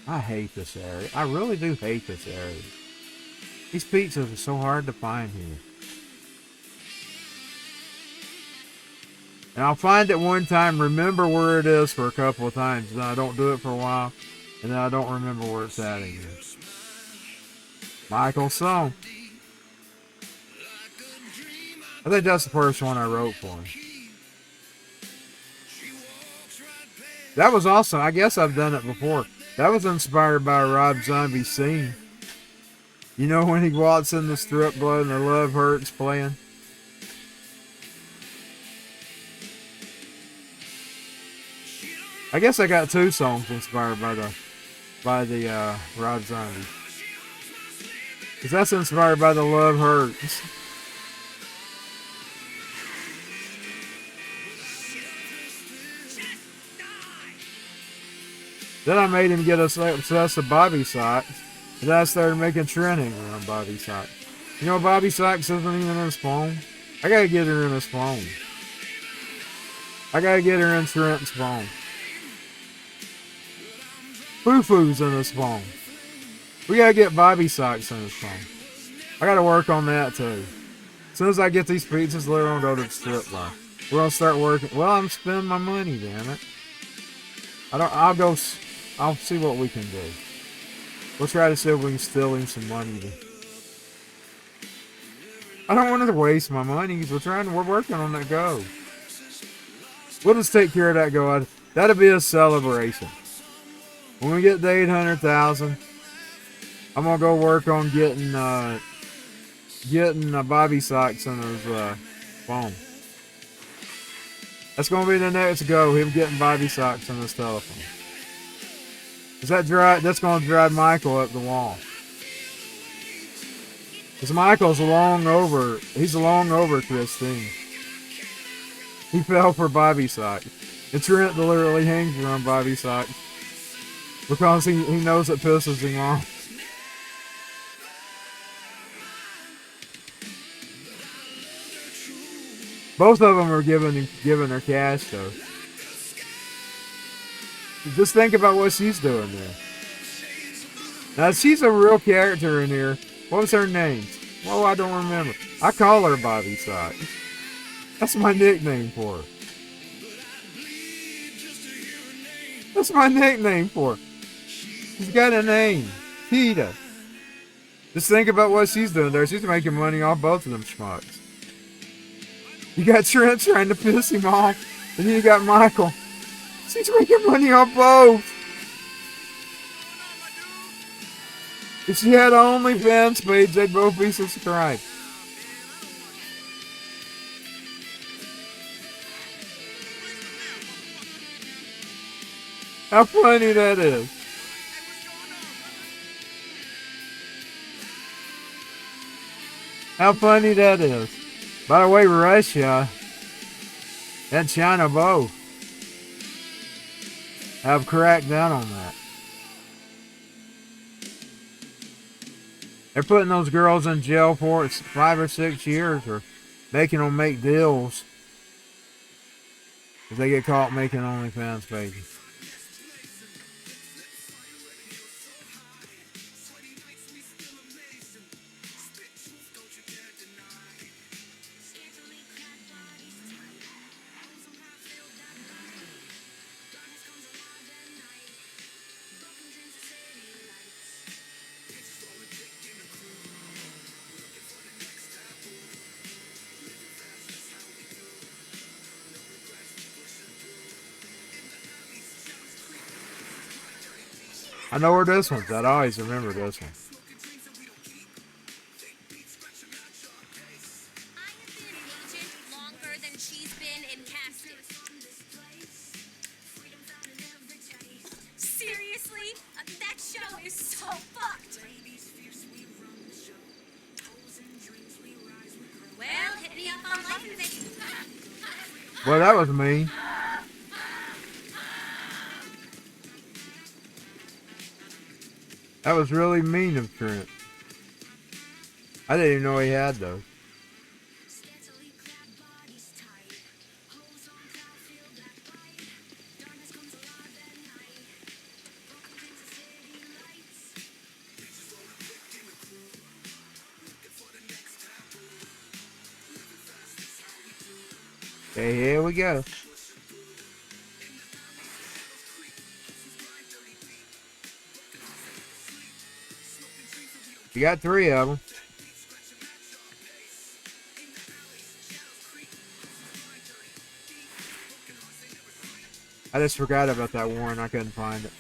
I hate this area. I really do hate this area. These pizzas are so hard to find here. And I'll find it one time, remember where it is for a couple of times, and then I don't do it for a while, and then I don't remember where it's at again. Michael Song. I think that's the first one I wrote for him. That was awesome. I guess I've done it before. That was inspired by Rob Zombie's scene. You know when he walks in the strip club and the Love Hurts playing? I guess I got 2 songs inspired by the Rob Zombie. Because that's inspired by the Love Hurts. Then I made him get obsessed with Bobby socks. And then I started making Trent angry on Bobby socks. You know Bobby socks isn't even in his phone? I gotta get her in his phone. I gotta get her in Trent's phone. Foo-Foo's in his phone. We gotta get Bobby socks in his phone. I gotta work on that too. As soon as I get these pizzas, we're gonna go to the strip bar. We're gonna start working. Well, I'm spending my money, damn it. I'll see what we can do. We'll try to see if we can steal him some money. I don't want to waste my money. We're working on that go. We'll just take care of that go. That'll be a celebration. When we get to 800,000, I'm gonna go work on getting Bobby socks on his phone. That's gonna be the next go. Him getting Bobby socks on his telephone. That's gonna drive Michael up the wall. Because Michael's long over. He's long over Christine. He fell for Bobby socks. And Trent literally hangs around Bobby socks because he knows it pisses him off. Both of them are giving her cash though. Just think about what she's doing there. Now she's a real character in here. What was her name? Well, I don't remember. I call her Bobby Socks. That's my nickname for her. That's my nickname for her. She's got a name. Peter. Just think about what she's doing there. She's making money off both of them schmucks. You got Trent trying to piss him off. And then you got Michael. She's making money off both. If she had an OnlyFans page, they'd both be subscribed. How funny that is. How funny that is. By the way, Russia and China both have cracked down on that. They're putting those girls in jail for 5 or 6 years or making them make deals if they get caught making OnlyFans pages. I know where this one's at. I always remember this one. Longer than she's been in casket. Seriously? That show is so fucked. Well, hit me up on licensing. Well, that was mean. That was really mean of Trent. I didn't even know he had those. Okay, here we go. You got 3 of them. I just forgot about that one. I couldn't find it.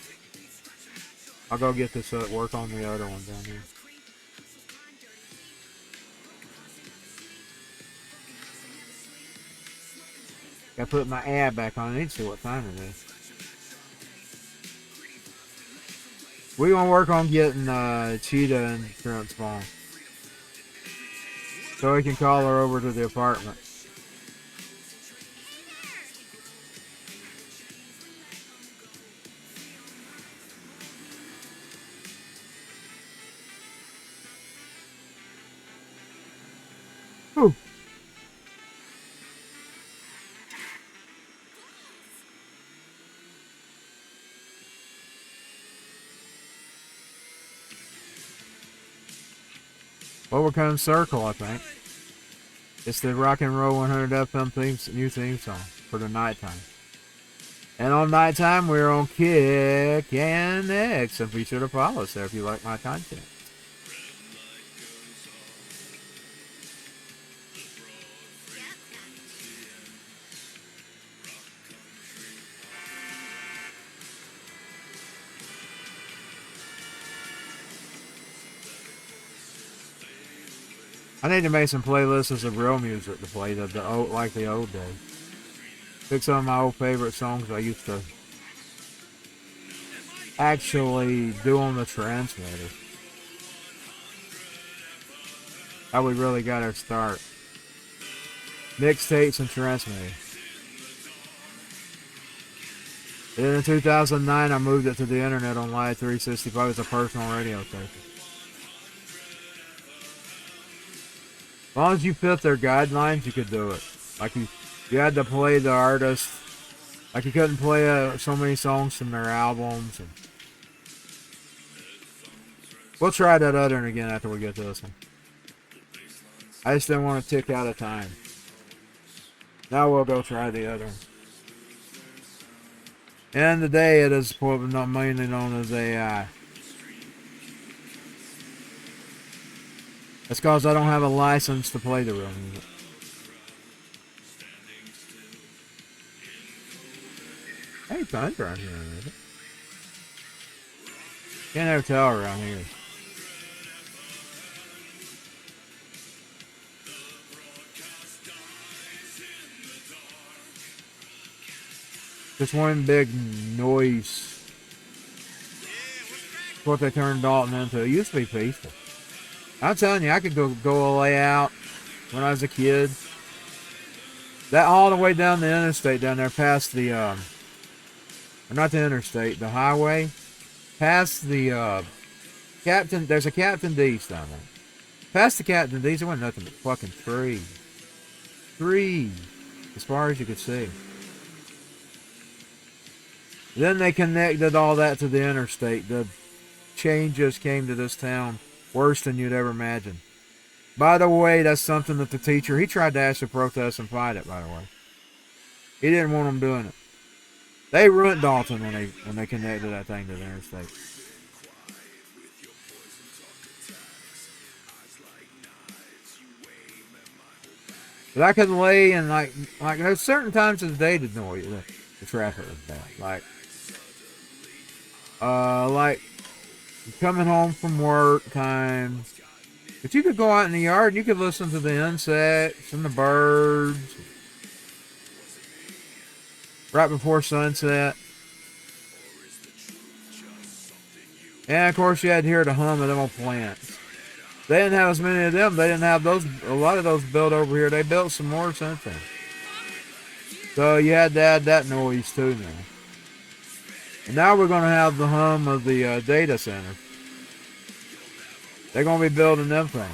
I'll go get this work on the other one down here. Gotta put my ad back on. I need to see what time it is. We're gonna work on getting Cheetah in Trent's phone, so we can call her over to the apartment. Whew. Overcome Circle, I think. It's the Rock and Roll 100 FM new theme song for the nighttime. And on nighttime, we're on Kick and X, and be sure to follow us there if you like my content. I need to make some playlists of real music to play, like the old days. Pick some of my old favorite songs I used to actually do on the transmitter. How we really got our start. Mixtapes and transmitters. Then in 2009, I moved it to the internet on Live 365 as a personal radio station. As long as you fit their guidelines, you could do it. Like you had to play the artist. Like you couldn't play so many songs from their albums. And we'll try that other one again after we get to this one. I just didn't want to tick out of time. Now we'll go try the other one. And today it is mainly known as AI. That's because I don't have a license to play the real music. Hey, thunder around here, is it? Can't ever tell around here. Just one big noise. That's what they turned Dalton into. It used to be peaceful. I'm telling you, I could go lay out when I was a kid. That all the way down the interstate down there past the, not the interstate, the highway. Past the, there's a Captain D's down there. Past the Captain D's, there wasn't nothing but fucking trees. Trees. As far as you could see. Then they connected all that to the interstate. The changes came to this town worse than you'd ever imagine. By the way, that's something that the teacher, he tried to actually protest and fight it, by the way. He didn't want them doing it. They ruined Dalton when they connected that thing to the interstate. But I could lay and like there's certain times of the day that the traffic was bad. Like coming home from work time. But you could go out in the yard and you could listen to the insects and the birds. Right before sunset. And of course you had to hear the hum of them old plants. They didn't have as many of them. They didn't have a lot of those built over here. They built some more since then. So you had to add that noise too now. And now we're going to have the hum of the data center. They're going to be building them things.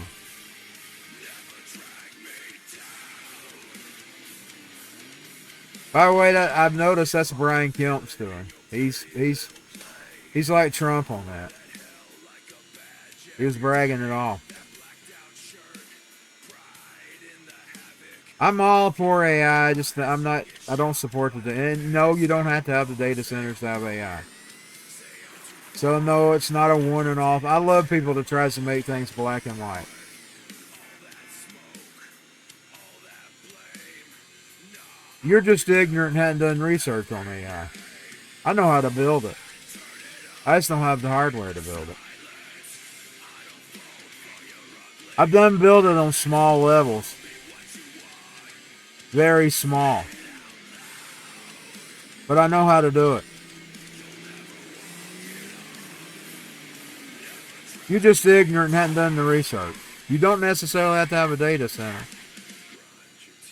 By the way, I've noticed that's Brian Kemp's doing. He's like Trump on that. He was bragging it all. I'm all for AI. I don't support and no, you don't have to have the data centers to have AI. So no, it's not a one and off. I love people that tries to make things black and white. You're just ignorant and hadn't done research on AI. I know how to build it. I just don't have the hardware to build it. I've done build it on small levels. Very small. But I know how to do it. You're just ignorant and hadn't done the research. You don't necessarily have to have a data center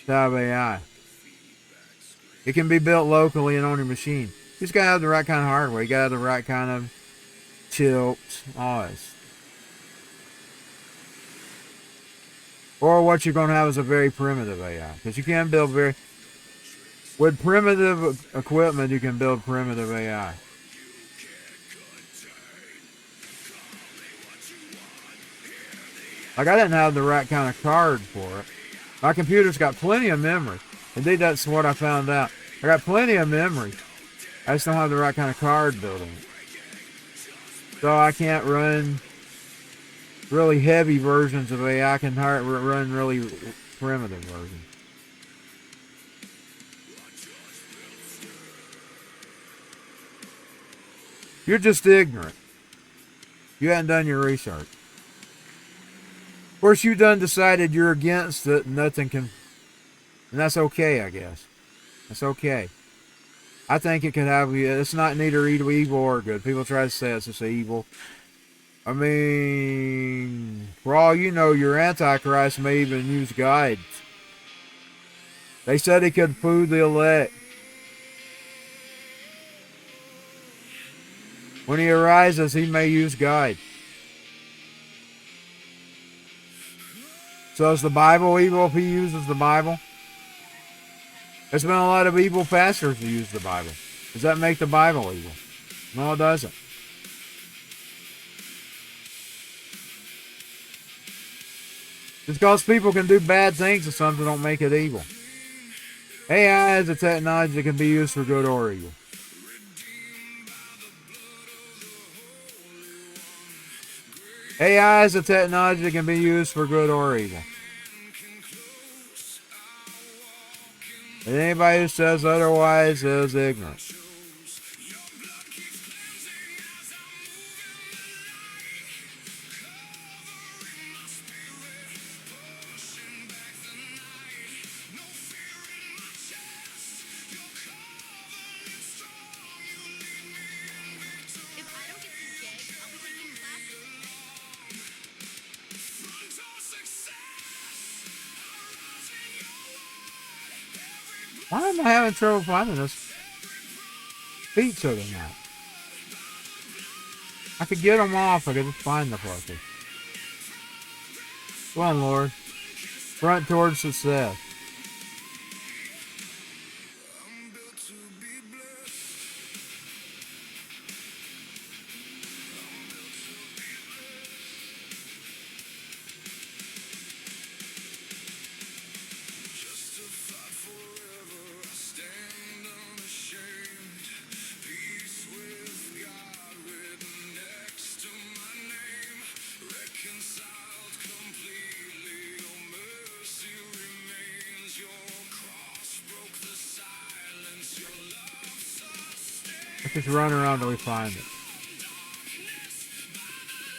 to have AI. It can be built locally and on your machine. You just gotta have the right kind of hardware. You gotta have the right kind of chips, all this. Or what you're gonna have is a very primitive AI. Because you can build with primitive equipment, you can build primitive AI. Like, I didn't have the right kind of card for it. My computer's got plenty of memory. Indeed, that's what I found out. I got plenty of memory. I just don't have the right kind of card built in it. So I can't run really heavy versions of AI. I can run really primitive versions. You're just ignorant. You haven't done your research. Of course, you done decided you're against it and nothing can... And that's okay, I guess. That's okay. I think it could have... It's not neither evil or good. People try to say it's just evil. I mean... For all you know, your Antichrist may even use guides. They said he could fool the elect. When he arises, he may use guides. So is the Bible evil if he uses the Bible? There's been a lot of evil pastors who use the Bible. Does that make the Bible evil? No, it doesn't. Just because people can do bad things or something don't make it evil. AI is a technology that can be used for good or evil. AI is a technology that can be used for good or evil. And anybody who says otherwise is ignorant. Why am I having trouble finding this pizza tonight? I could get them off. I could just find the fucker. Come on, Lord. Front towards success. Just run around till we find it.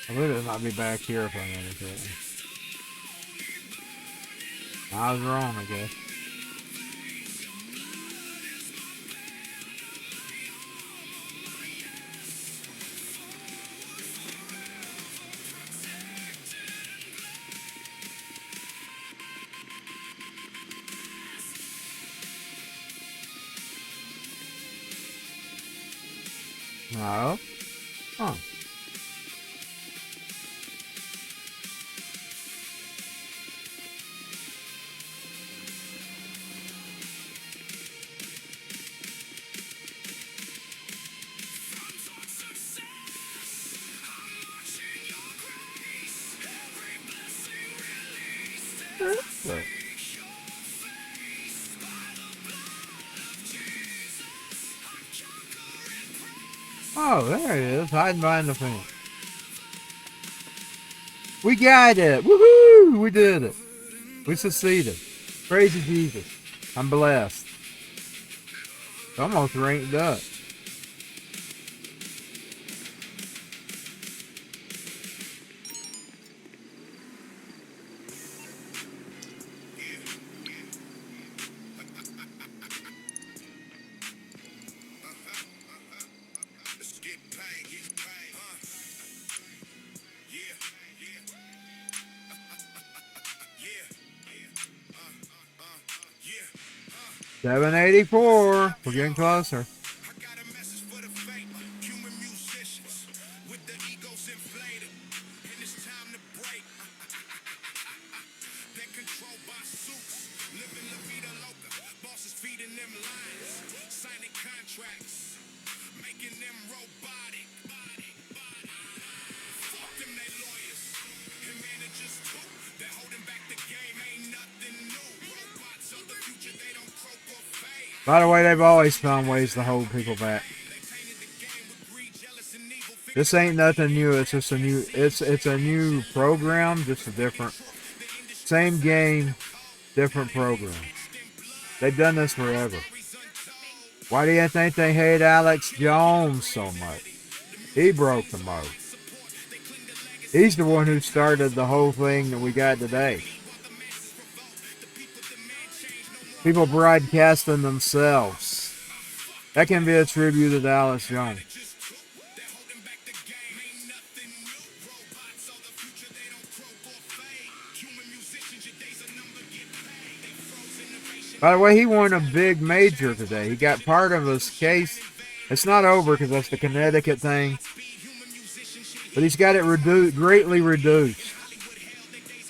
I believe it might be back here if I remember correctly. I was wrong, I guess. No. Huh. Oh, there it is, hiding behind the fence. We got it! Woohoo! We did it. We succeeded. Praise you, Jesus. I'm blessed. It's almost ranked up. $784. We're getting closer. By the way, they've always found ways to hold people back. This ain't nothing new. It's just a new. It's a new program, just a different. Same game, different program. They've done this forever. Why do you think they hate Alex Jones so much? He broke the mold. He's the one who started the whole thing that we got today. People broadcasting themselves. That can be attributed to Alex Jones. By the way, he won a big major today. He got part of his case. It's not over because that's the Connecticut thing. But he's got it greatly reduced.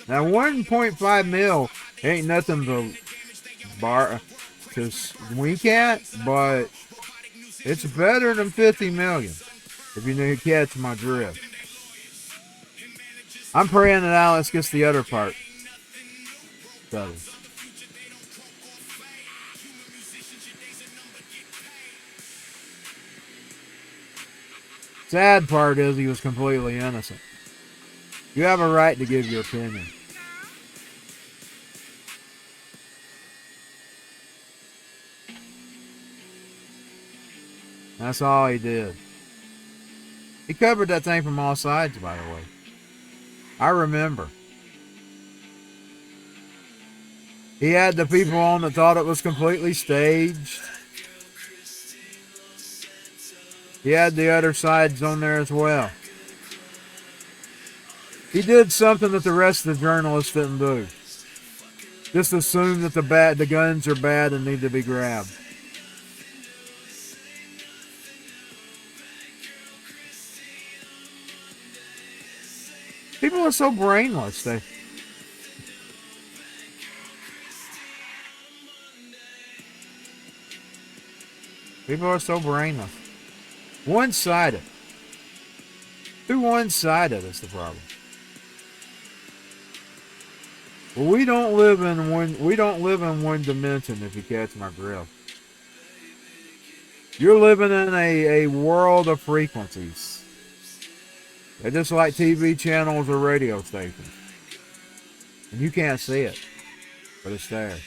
Now, 1.5 mil ain't nothing to wink at, but it's better than 50 million, if you catch my drift. I'm praying that Alex gets the other part. So. Sad part is he was completely innocent. You have a right to give your opinion. That's all he did. He covered that thing from all sides, by the way. I remember. He had the people on that thought it was completely staged. He had the other sides on there as well. He did something that the rest of the journalists didn't do. Just assume that the guns are bad and need to be grabbed. People are so brainless. People are so brainless. One-sided. Too one-sided is the problem. Well, we don't live in one dimension, if you catch my drift. You're living in a world of frequencies. They're just like TV channels or radio stations. And you can't see it, but it's there.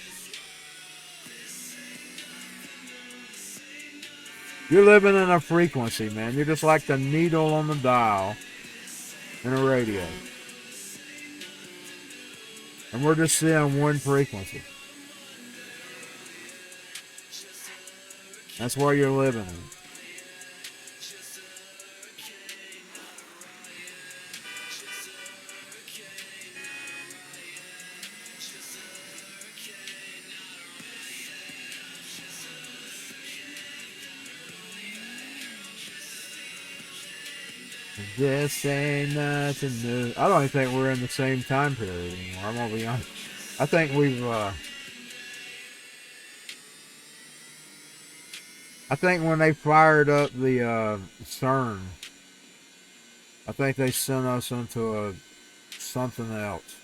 You're living in a frequency, man. You're just like the needle on the dial in a radio. And we're just seeing one frequency. That's where you're living in. This ain't nothing new. I don't even think we're in the same time period anymore. I'm gonna be honest. I think we've I think when they fired up the CERN, I think they sent us into something else.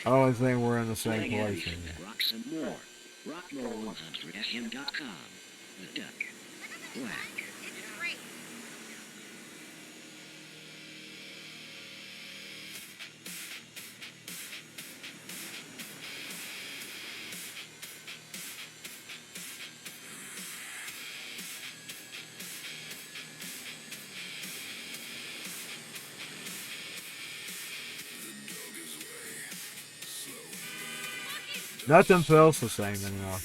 I don't think we're in the same place anymore. Rock some more. Rockroll100fm.com. The Duck. Quack. Nothing feels the same anymore.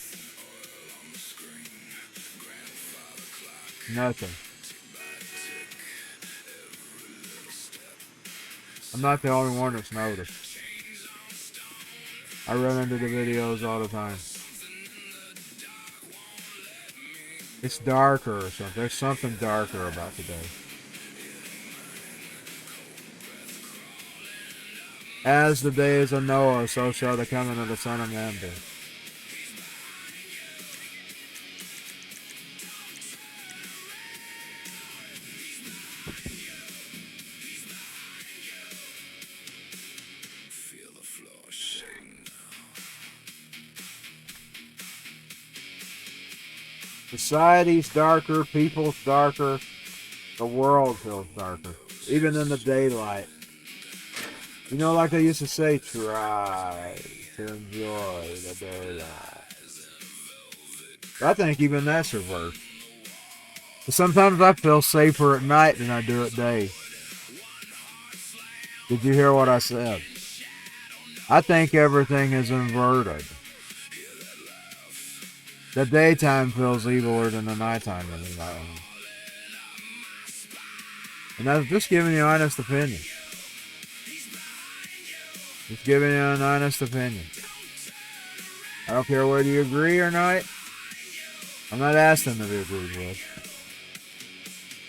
Nothing. I'm not the only one that's noticed. I run into the videos all the time. It's darker or something. There's something darker about today. As the days of Noah, so shall the coming of the Son of Man be. Society's darker, people's darker, the world feels darker. Even in the daylight. You know, like they used to say, try to enjoy the daylight. I think even that's reversed. But sometimes I feel safer at night than I do at day. Did you hear what I said? I think everything is inverted. The daytime feels eviler than the nighttime. And I'm just giving you an honest opinion. Just giving you an honest opinion. I don't care whether you agree or not. I'm not asking to be agreed with.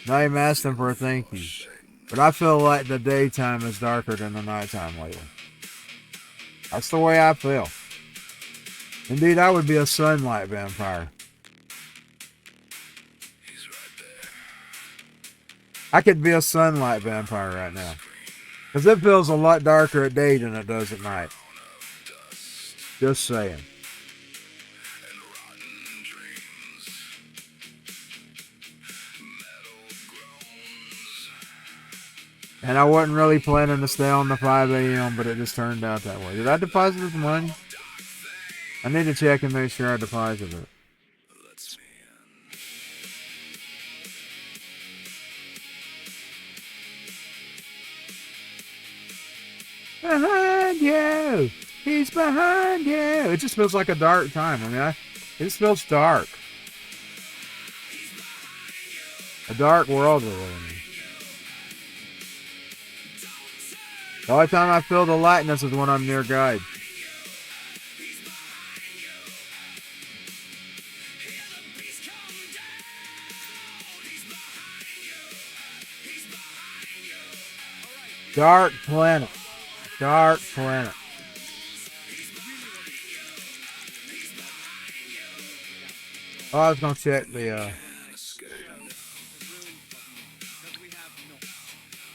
Not even asking for a thank you. But I feel like the daytime is darker than the nighttime lately. That's the way I feel. Indeed, I would be a sunlight vampire. I could be a sunlight vampire right now. Because it feels a lot darker at day than it does at night. Just saying. And I wasn't really planning to stay on the 5 a.m., but it just turned out that way. Did I deposit this money? I need to check and make sure I deposited it. Behind you! He's behind you! It just feels like a dark time. I mean, it just feels dark. A dark world we're living in. The only time I feel the lightness is when I'm near God. Dark planet. Dark planet. Oh, I was gonna check the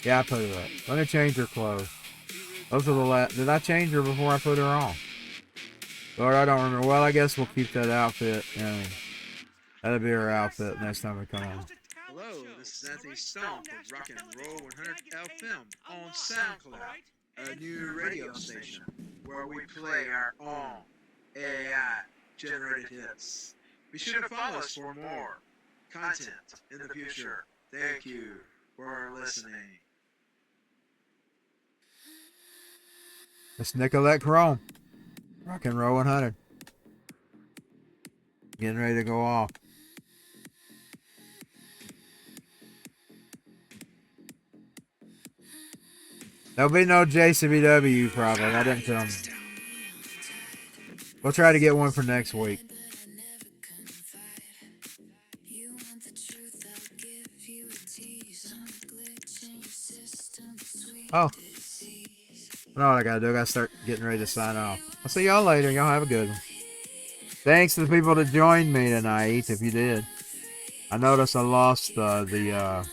yeah, I put it up. Let me change her clothes. Those are the last. Did I change her before I put her on? Lord, I don't remember. Well, I guess we'll keep that outfit. And that'll be her outfit next time we come on. Hello, this is AnthonyStone from Rock and Roll 100 FM on SoundCloud, a new radio station where we play our own AI-generated hits. Be sure to follow us for more content in the future. Thank you for listening. It's Nicolette Chrome. Rock and Roll 100. Getting ready to go off. There'll be no JCBW probably. I didn't tell them. We'll try to get one for next week. Oh. I know what I gotta do. I gotta start getting ready to sign off. I'll see y'all later. Y'all have a good one. Thanks to the people that joined me tonight, if you did. I noticed I lost the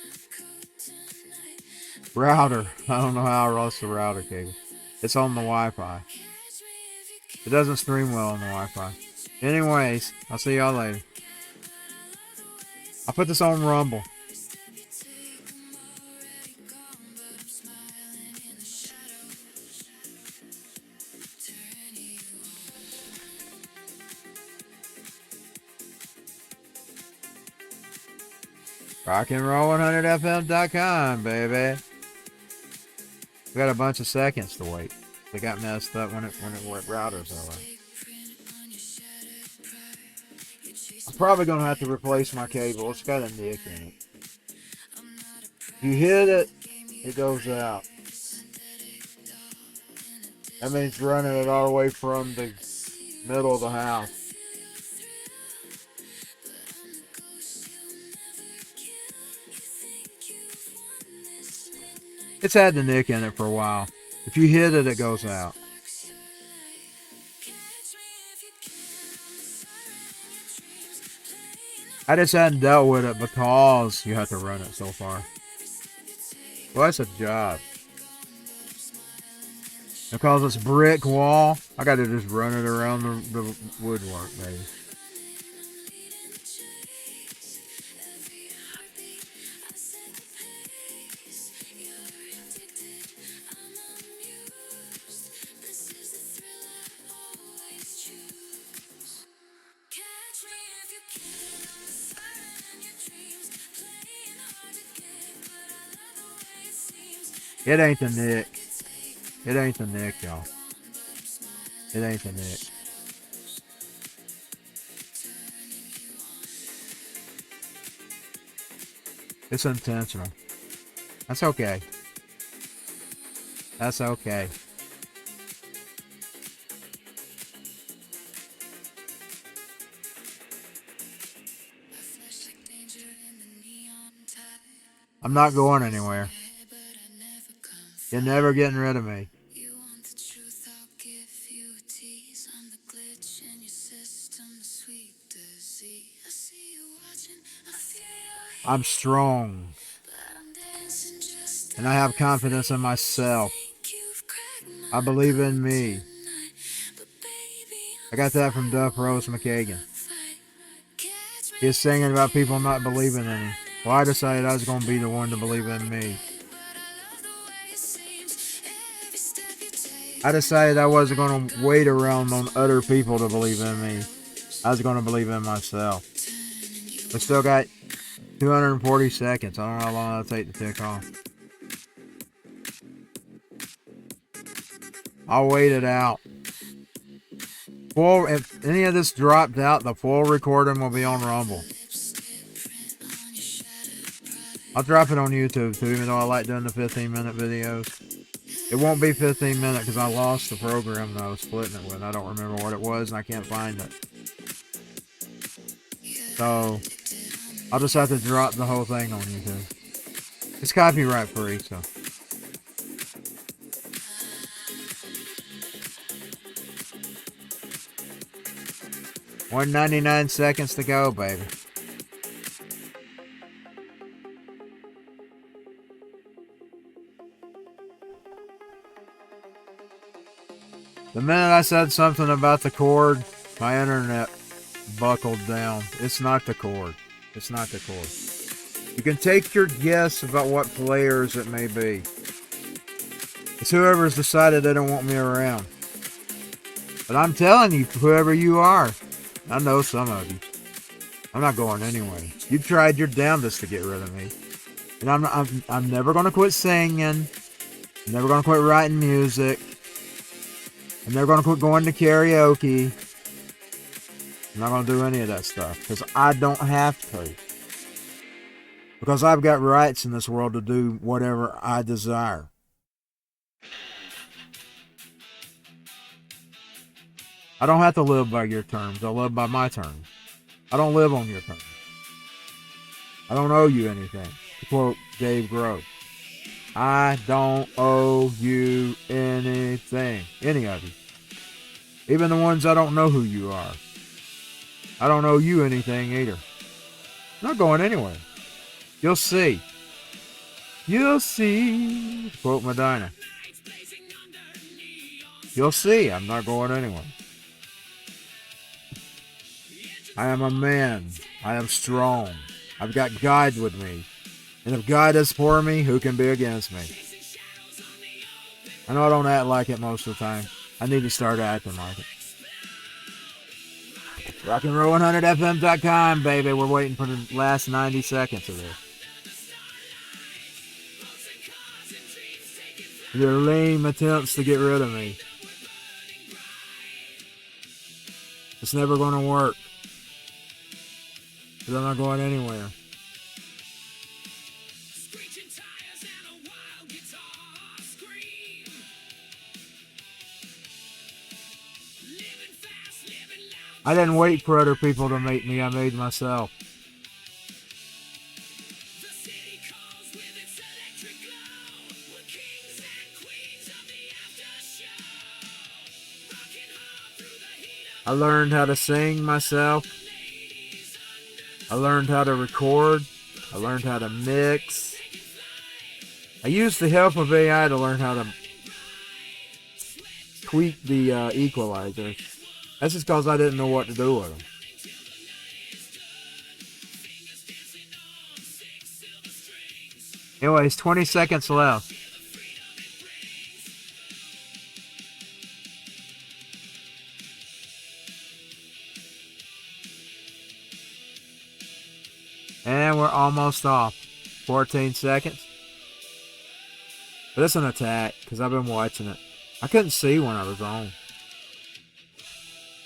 router. I don't know how I lost the router cable. It's on the Wi-Fi. It doesn't stream well on the Wi-Fi. Anyways, I'll see y'all later. I'll put this on Rumble. rockandroll100fm.com, baby. We got a bunch of seconds to wait. They got messed up when it went routers over. I'm probably gonna have to replace my cable. It's got a nick in it. If you hit it, it goes out. That means running it all the way from the middle of the house. It's had the nick in it for a while. If you hit it, it goes out. I just hadn't dealt with it because you have to run it so far. Well, that's a job. Because it's brick wall, I got to just run it around the woodwork, baby. It ain't the Nick. It ain't the Nick, y'all. It ain't the Nick. It's intentional. That's okay. That's okay. I'm not going anywhere. You're never getting rid of me. I'm strong. And I have confidence in myself. I believe in me. I got that from Duff Rose McKagan. He's singing about people not believing in him. Well, I decided I was going to be the one to believe in me. I decided I wasn't going to wait around on other people to believe in me. I was going to believe in myself. We still got 240 seconds. I don't know how long it'll take to tick off. I'll wait it out. If any of this dropped out, the full recording will be on Rumble. I'll drop it on YouTube too, even though I like doing the 15-minute videos. It won't be 15 minutes because I lost the program that I was splitting it with. I don't remember what it was and I can't find it. So, I'll just have to drop the whole thing on YouTube. It's copyright free, so. $1.99 seconds to go, baby. The minute I said something about the cord, my internet buckled down. It's not the cord. It's not the cord. You can take your guess about what players it may be. It's whoever's decided they don't want me around. But I'm telling you, whoever you are, I know some of you. I'm not going anywhere. You tried your damnedest to get rid of me. And I'm never going to quit singing. I'm never going to quit writing music. I'm never going to quit going to karaoke. I'm not going to do any of that stuff. Because I don't have to. Because I've got rights in this world to do whatever I desire. I don't have to live by your terms. I live by my terms. I don't live on your terms. I don't owe you anything. To quote Dave Grohl. I don't owe you anything. Any of you. Even the ones I don't know who you are. I don't owe you anything either. I'm not going anywhere. You'll see. You'll see. To quote Medina. You'll see. I'm not going anywhere. I am a man. I am strong. I've got God with me. And if God is for me, who can be against me? I know I don't act like it most of the time. I need to start acting like it. Rockandroll100fm.com, baby. We're waiting for the last 90 seconds of this. Their lame attempts to get rid of me. It's never going to work. Because I'm not going anywhere. I didn't wait for other people to make me. I made myself. I learned how to sing myself. I learned how to record. I learned how to mix. I used the help of AI to learn how to tweak the equalizer. That's just because I didn't know what to do with them. Anyways, 20 seconds left. And we're almost off. 14 seconds. But it's an attack, because I've been watching it. I couldn't see when I was on.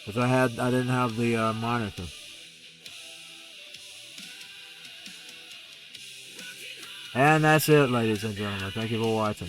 Because I didn't have the monitor. And that's it, ladies and gentlemen. Thank you for watching.